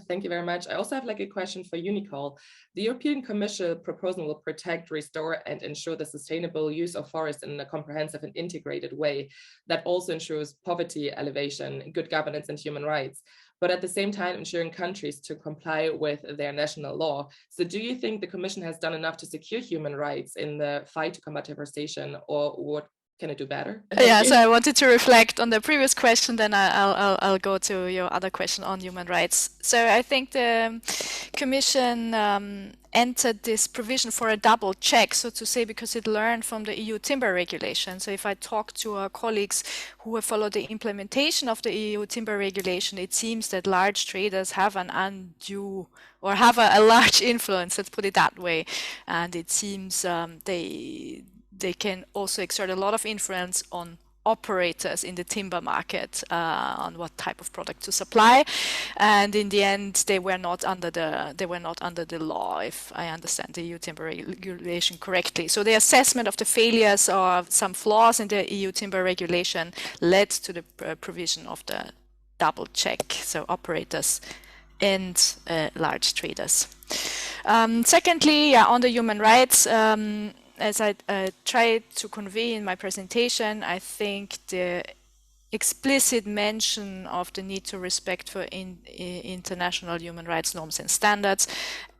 thank you very much. I also have like a question for you, Nicole. The European Commission proposal will protect, restore, and ensure the sustainable use of forests in a comprehensive and integrated way that also ensures poverty elevation, good governance, and human rights. but at the same time ensuring countries to comply with their national law. So do you think the Commission has done enough to secure human rights in the fight to combat deforestation, or what can it do better? Yeah, so I wanted to reflect on the previous question, then I'll go to your other question on human rights. So I think the Commission entered this provision for a double check, so to say, because it learned from the EU timber regulation. So if I talk to our colleagues who have followed the implementation of the EU timber regulation, it seems that large traders have an undue or have a large influence, let's put it that way. And it seems they can also exert a lot of influence on operators in the timber market on what type of product to supply, and in the end they were not under the law, if I understand the EU timber regulation correctly. So the assessment of the failures or some flaws in the EU timber regulation led to the provision of the double check, so operators and large traders. Secondly, on the human rights, as I tried to convey in my presentation, I think the explicit mention of the need to respect for international human rights norms and standards,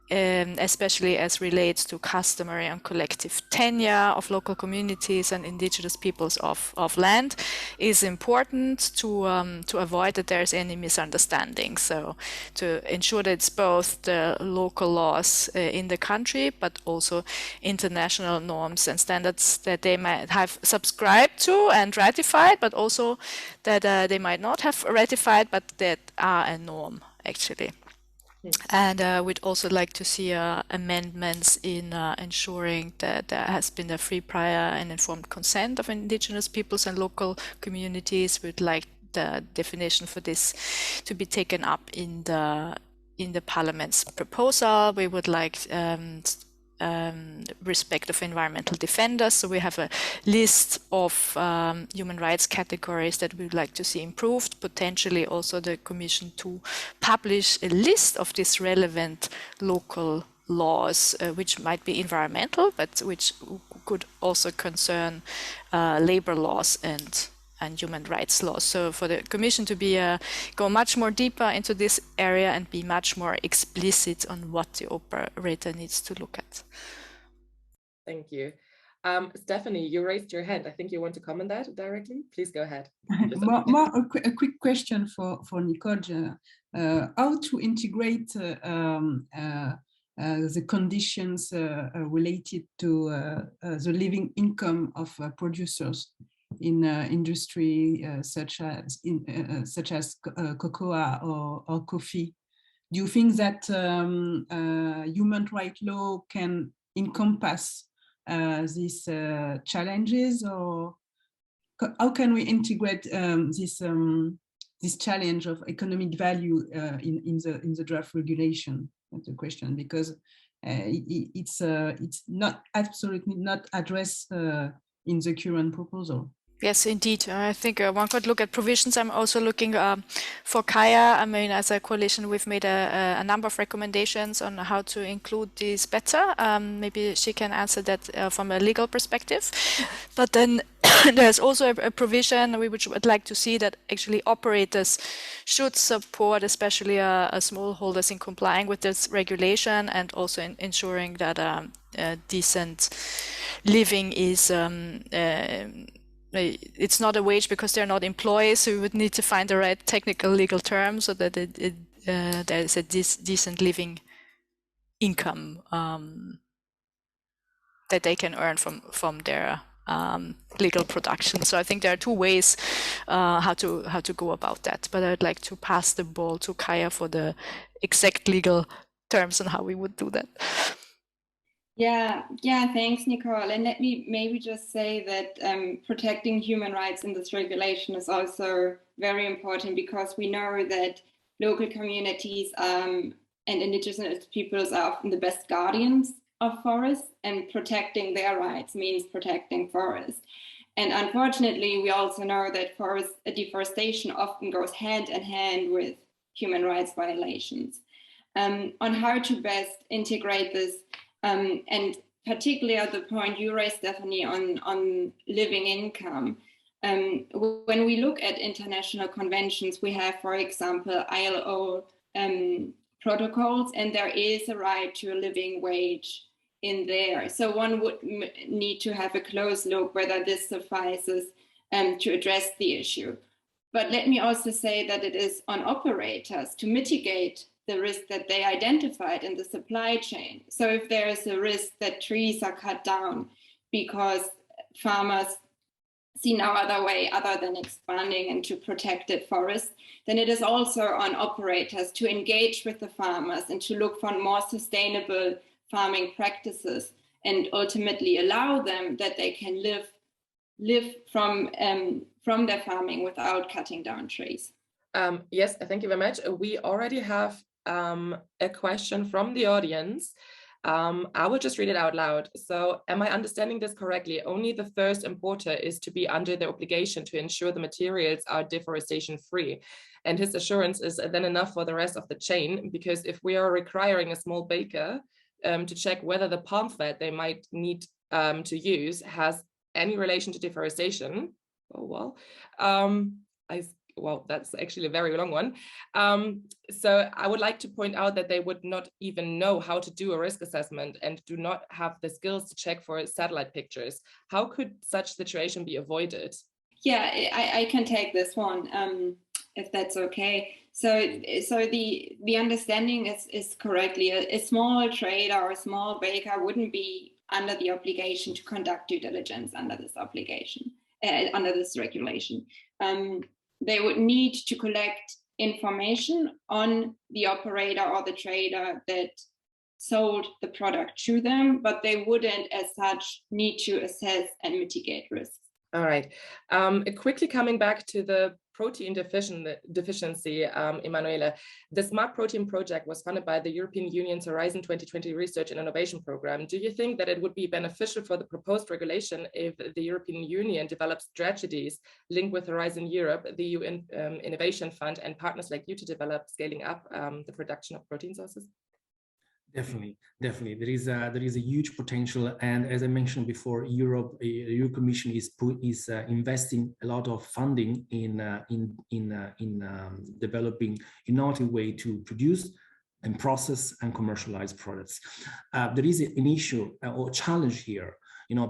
especially as relates to customary and collective tenure of local communities and indigenous peoples of land, is important to avoid that there's any misunderstanding. So to ensure that it's both the local laws in the country, but also international norms and standards that they might have subscribed to and ratified, but also that they might not have ratified, but that are a norm actually. And we'd also like to see amendments in ensuring that there has been a free, prior and informed consent of indigenous peoples and local communities. We'd like the definition for this to be taken up in the Parliament's proposal. We would like respect of environmental defenders. So we have a list of human rights categories that we would like to see improved, potentially also the Commission to publish a list of these relevant local laws, which might be environmental, but which could also concern labor laws and human rights laws. So for the Commission to be go much more deeper into this area and be much more explicit on what the operator needs to look at. Thank you. Stephanie, you raised your hand. I think you want to comment that directly. Please go ahead. A quick question for Nicole. How to integrate the conditions related to the living income of producers in industry such as cocoa or coffee? Do you think that human rights law can encompass these challenges, or how can we integrate this challenge of economic value in the draft regulation? That's the question, because it's not absolutely not addressed in the current proposal. Yes, indeed. I think one could look at provisions. I'm also looking for Kaya. I mean, as a coalition, we've made a number of recommendations on how to include these better. Maybe she can answer that from a legal perspective. But then there's also a provision we would like to see that actually operators should support, especially smallholders, in complying with this regulation, and also in ensuring that decent living is it's not a wage because they're not employees, so we would need to find the right technical legal term so that there is a decent living income that they can earn from their legal production. So I think there are two ways how to go about that. But I'd like to pass the ball to Kaya for the exact legal terms on how we would do that. Yeah, thanks, Nicole. And let me maybe just say that protecting human rights in this regulation is also very important, because we know that local communities and indigenous peoples are often the best guardians of forests, and protecting their rights means protecting forests. And unfortunately, we also know that forest deforestation often goes hand in hand with human rights violations. On how to best integrate this, and particularly at the point you raised, Stephanie, on living income, When we look at international conventions, we have, for example, ILO protocols, and there is a right to a living wage in there. So one would need to have a close look whether this suffices to address the issue. But let me also say that it is on operators to mitigate the risk that they identified in the supply chain. So if there is a risk that trees are cut down because farmers see no other way other than expanding into protected forests, then it is also on operators to engage with the farmers and to look for more sustainable farming practices and ultimately allow them that they can live from their farming without cutting down trees. Yes, thank you very much. We already have a question from the audience. I will just read it out loud. So, am I understanding this correctly? Only the first importer is to be under the obligation to ensure the materials are deforestation-free. And his assurance is then enough for the rest of the chain, because if we are requiring a small baker to check whether the palm fat they might need to use has any relation to deforestation, well, that's actually a very long one. So I would like to point out that they would not even know how to do a risk assessment and do not have the skills to check for satellite pictures. How could such situation be avoided? Yeah, I can take this one, if that's okay. So the understanding is correctly, a small trader or a small baker wouldn't be under the obligation to conduct due diligence under this obligation, under this regulation. They would need to collect information on the operator or the trader that sold the product to them, but they wouldn't as such need to assess and mitigate risks. All right. Quickly coming back to the protein deficiency, Emanuele, the Smart Protein Project was funded by the European Union's Horizon 2020 Research and Innovation Program. Do you think that it would be beneficial for the proposed regulation if the European Union develops strategies linked with Horizon Europe, the EU Innovation Fund, and partners like you to develop scaling up the production of protein sources? Definitely. There is a huge potential, and as I mentioned before, the European Commission is investing a lot of funding in developing innovative way to produce and process and commercialize products. There is an issue or challenge here,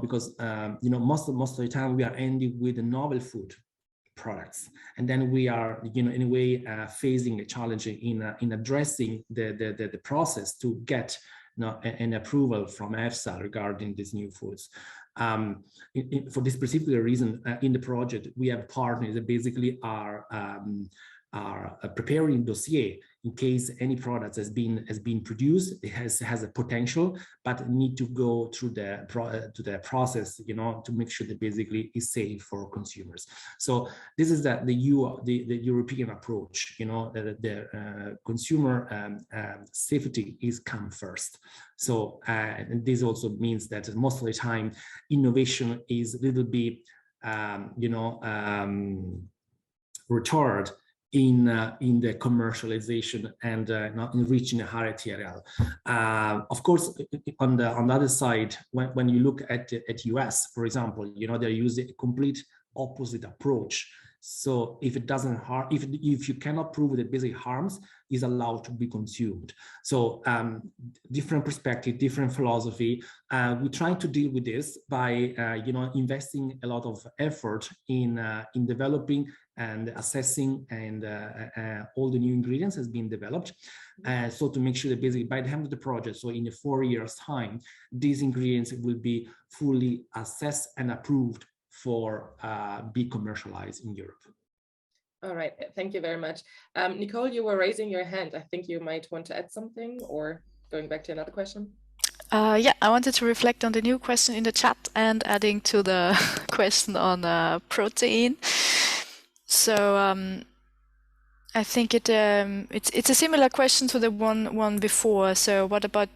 because most of the time we are ending with a novel food products, and then we are in a way facing a challenge in addressing the process to get an approval from EFSA regarding these new foods. For this particular reason, in the project we have partners that basically are preparing dossier in case any product has been produced. It has a potential, but need to go through the process, to make sure that basically is safe for consumers. So this is the European approach. The consumer safety is come first. So and this also means that most of the time innovation is a little bit retarded in the commercialization and not in reaching a higher TRL. Of course, on the other side, when you look at US, for example, they're using a complete opposite approach. So if it doesn't harm, if you cannot prove that basically harms, is allowed to be consumed. So different perspective, different philosophy. We try to deal with this by investing a lot of effort in developing and assessing, and all the new ingredients has been developed. So to make sure that basically by the end of the project, so in 4 years' time, these ingredients will be fully assessed and approved for be commercialized in Europe. All right, thank you very much. Nicole, you were raising your hand. I think you might want to add something, or going back to another question. Yeah, I wanted to reflect on the new question in the chat and adding to the question on protein. So I think it's a similar question to the one before. So what about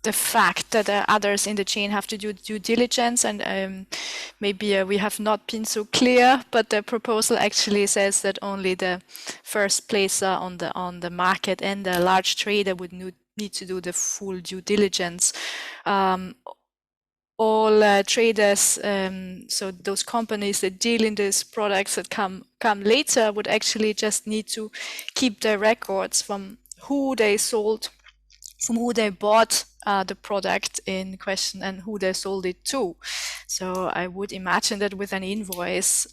the fact that others in the chain have to do due diligence, and maybe we have not been so clear, but the proposal actually says that only the first placer on the market and the large trader would need to do the full due diligence. all traders, so those companies that deal in these products that come later, would actually just need to keep their records from who they sold, from who they bought the product in question, and who they sold it to. So I would imagine that with an invoice,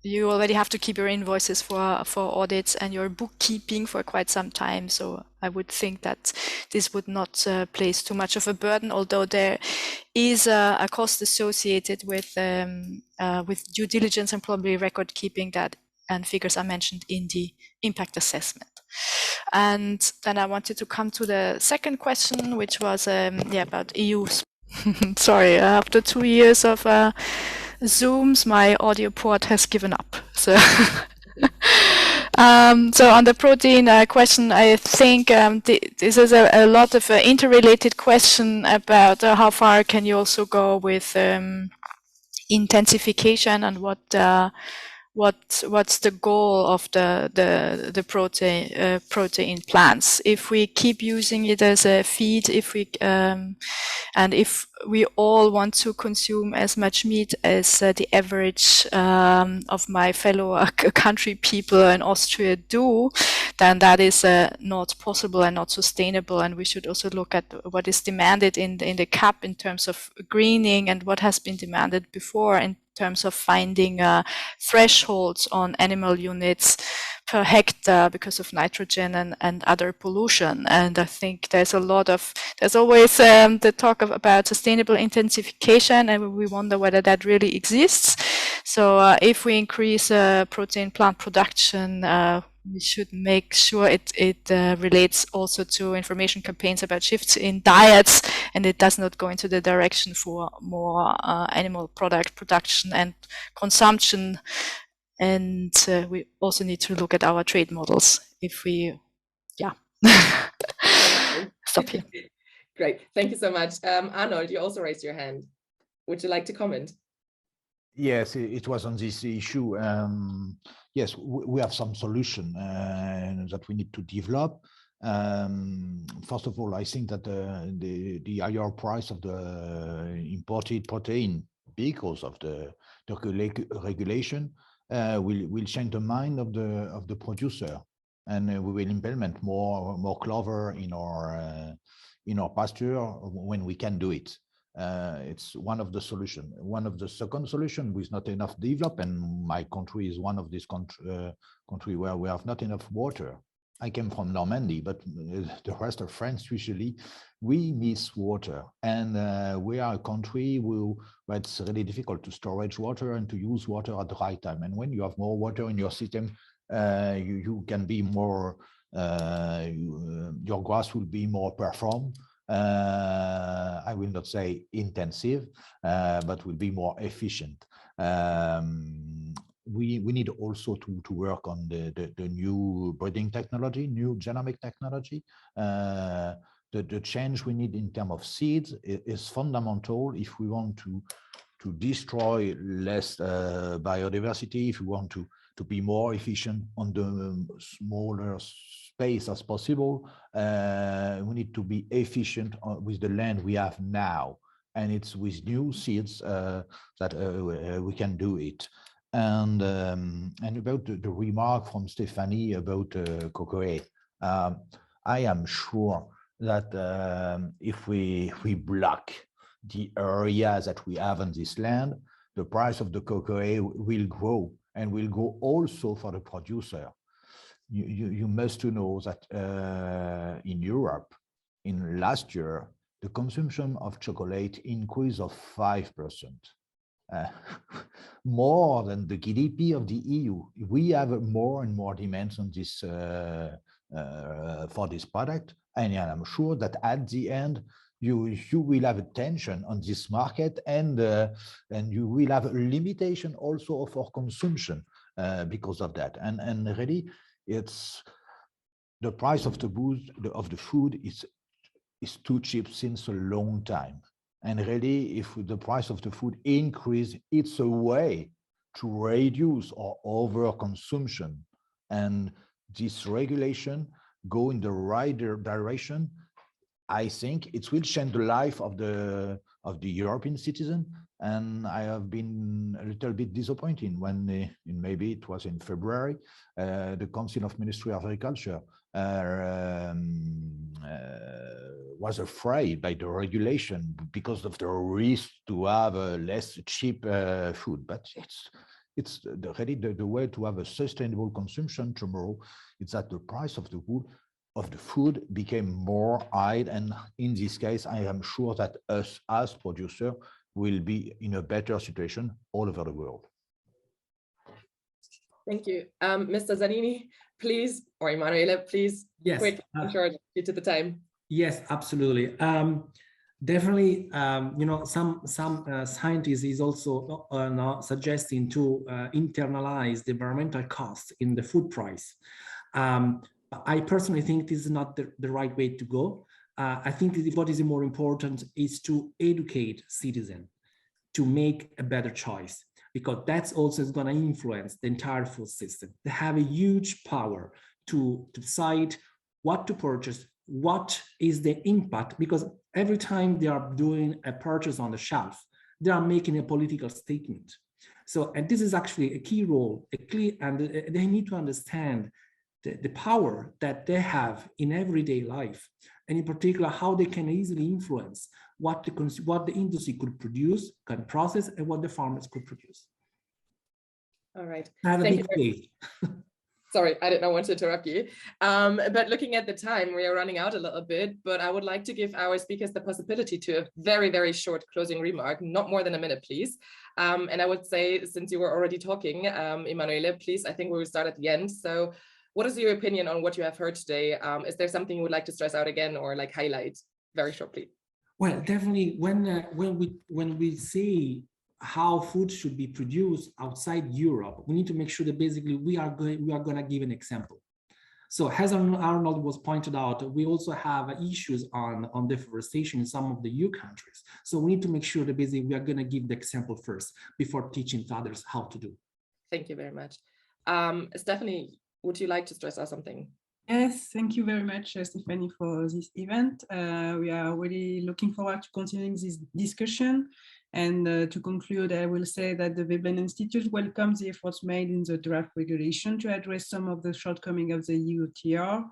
you already have to keep your invoices for audits and your bookkeeping for quite some time. So I would think that this would not place too much of a burden, although there is a cost associated with due diligence and probably record keeping, that and figures are mentioned in the impact assessment. And then I wanted to come to the second question, which was about EU. Sorry, after 2 years of Zooms, my audio port has given up. So, so on the protein question, I think this is a lot of interrelated question about how far can you also go with intensification, and what's the goal of the protein plants. If we keep using it as a feed, if we and if we all want to consume as much meat as the average of my fellow country people in Austria do, then that is not possible and not sustainable. And we should also look at what is demanded in the CAP in terms of greening, and what has been demanded before in terms of finding thresholds on animal units per hectare because of nitrogen and other pollution. And I think there's always the talk about sustainable intensification, and we wonder whether that really exists. So if we increase protein plant production, we should make sure it relates also to information campaigns about shifts in diets, and it does not go into the direction for more animal product production and consumption. And we also need to look at our trade models if we, stop here. Great, thank you so much. Arnold, you also raised your hand. Would you like to comment? Yes, it was on this issue. Yes, we have some solution that we need to develop. First of all, I think that the higher price of the imported protein, because of the regulation, will change the mind of the producer, and we will implement more clover in our pasture when we can do it. It's one of the solutions. One of the second solution with not enough develop, and my country is one of these country where we have not enough water. I came from Normandy, but the rest of France, usually we miss water, and we are a country where it's really difficult to storage water and to use water at the right time. And when you have more water in your system, you can be more, your grass will be more perform. I will not say intensive, but will be more efficient. We need also to work on the new breeding technology, new genomic technology. The change we need in terms of seeds is fundamental if we want to destroy less biodiversity, if we want to be more efficient on the smaller space as possible. We need to be efficient with the land we have now, and it's with new seeds that we can do it. And about the remark from Stephanie about cocoa, I am sure that if we block the areas that we have on this land, the price of the cocoa will grow, and will go also for the producer. You must know that in Europe, in last year, the consumption of chocolate increased of 5%. More than the GDP of the EU. We have more and more demands on this for this product, and I'm sure that at the end you will have a tension on this market, and you will have a limitation also of our consumption because of that. And really, it's the price of the food is too cheap since a long time. And really, if the price of the food increase, it's a way to reduce our overconsumption. And this regulation go in the right direction I think it will change the life of the European citizen. And I have been a little bit disappointed when, maybe it was in February, the Council of Ministry of Agriculture was afraid by the regulation because of the risk to have less cheap food. But it's really the way to have a sustainable consumption tomorrow. It's that the price of the food became more high, and in this case, I am sure that us as producer will be in a better situation all over the world. Thank you. Mr. Sanini, please, or Emanuele, please, yes, quick, short, due to the time. Yes, absolutely. Definitely, you know, some scientists is also now suggesting to internalize the environmental costs in the food price. I personally think this is not the right way to go. I think what is more important is to educate citizens to make a better choice, because that's also going to influence the entire food system. They have a huge power to decide what to purchase, what is the impact, because every time they are doing a purchase on the shelf, they are making a political statement. So, and this is actually a key role, and they need to understand the power that they have in everyday life, and in particular, how they can easily influence what the industry could produce, can process, and what the farmers could produce. All right. Have a big day. Sorry, I did not want to interrupt you. But looking at the time, we are running out a little bit, but I would like to give our speakers the possibility to a very, very short closing remark, not more than a minute, please. And I would say, since you were already talking, Emanuele, please, I think we will start at the end. So what is your opinion on what you have heard today? Is there something you would like to stress out again or like highlight very shortly? Well, definitely when we see how food should be produced outside Europe, we need to make sure that basically we are going to give an example. So as Arnold was pointed out, we also have issues on deforestation in some of the EU countries. So we need to make sure that basically we are going to give the example first before teaching others how to do. Thank you very much. Stephanie, would you like to stress out something? Yes, thank you very much, Stephanie, for this event. We are really looking forward to continuing this discussion. And to conclude, I will say that the Weblin Institute welcomes the efforts made in the draft regulation to address some of the shortcomings of the EU TR.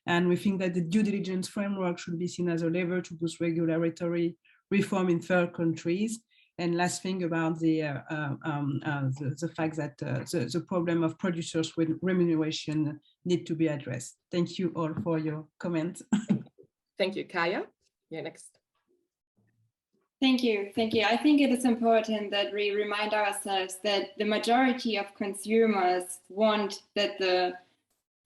And we think that the due diligence framework should be seen as a lever to boost regulatory reform in third countries. And last thing about the fact that the problem of producers with remuneration need to be addressed. Thank you all for your comments. Thank you. Kaya, you're next. Thank you. Thank you. I think it is important that we remind ourselves that the majority of consumers want that the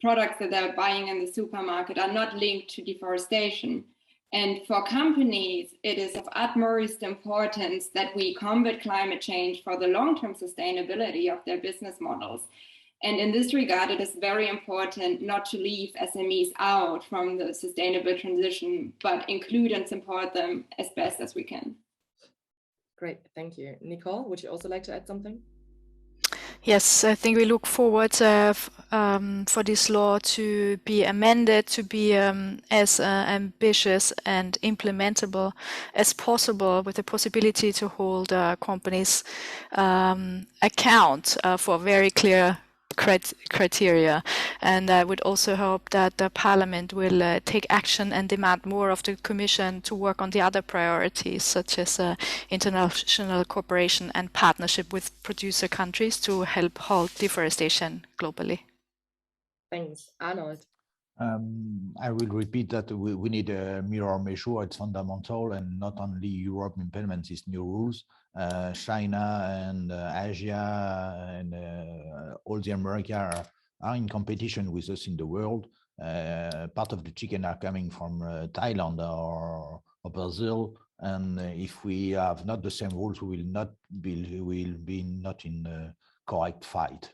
products that they're buying in the supermarket are not linked to deforestation. And for companies, it is of utmost importance that we combat climate change for the long-term sustainability of their business models. And in this regard, it is very important not to leave SMEs out from the sustainable transition, but include and support them as best as we can. Great, thank you. Nicole, would you also like to add something? Yes, I think we look forward for this law to be amended, to be as ambitious and implementable as possible, with the possibility to hold companies account for very clear criteria. And I would also hope that the Parliament will take action and demand more of the Commission to work on the other priorities, such as international cooperation and partnership with producer countries to help halt deforestation globally. Thanks. Arnold. I will repeat that we need a mirror measure. It's fundamental, and not only Europe implements these new rules. China and Asia and all the America are in competition with us in the world. Part of the chicken are coming from Thailand or Brazil, and if we have not the same rules, we will be not in a correct fight.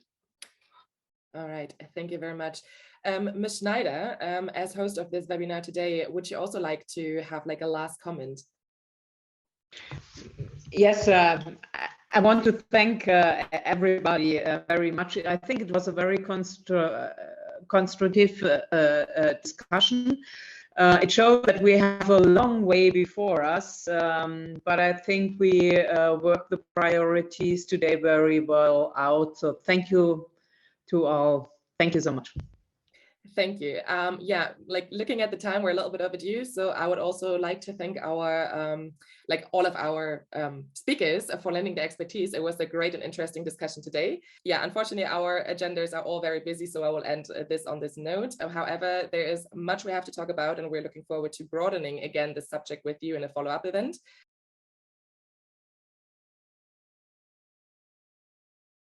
All right, thank you very much. Ms. Schneider, as host of this webinar today, would you also like to have like a last comment? Yes, I want to thank everybody very much. I think it was a very constructive discussion. It shows that we have a long way before us, but I think we work the priorities today very well out. So thank you to all. Thank you so much. Thank you. Yeah, like looking at the time, we're a little bit overdue. So I would also like to thank our, like all of our speakers for lending their expertise. It was a great and interesting discussion today. Yeah, unfortunately, our agendas are all very busy, so I will end this on this note. However, there is much we have to talk about, and we're looking forward to broadening again the subject with you in a follow-up event.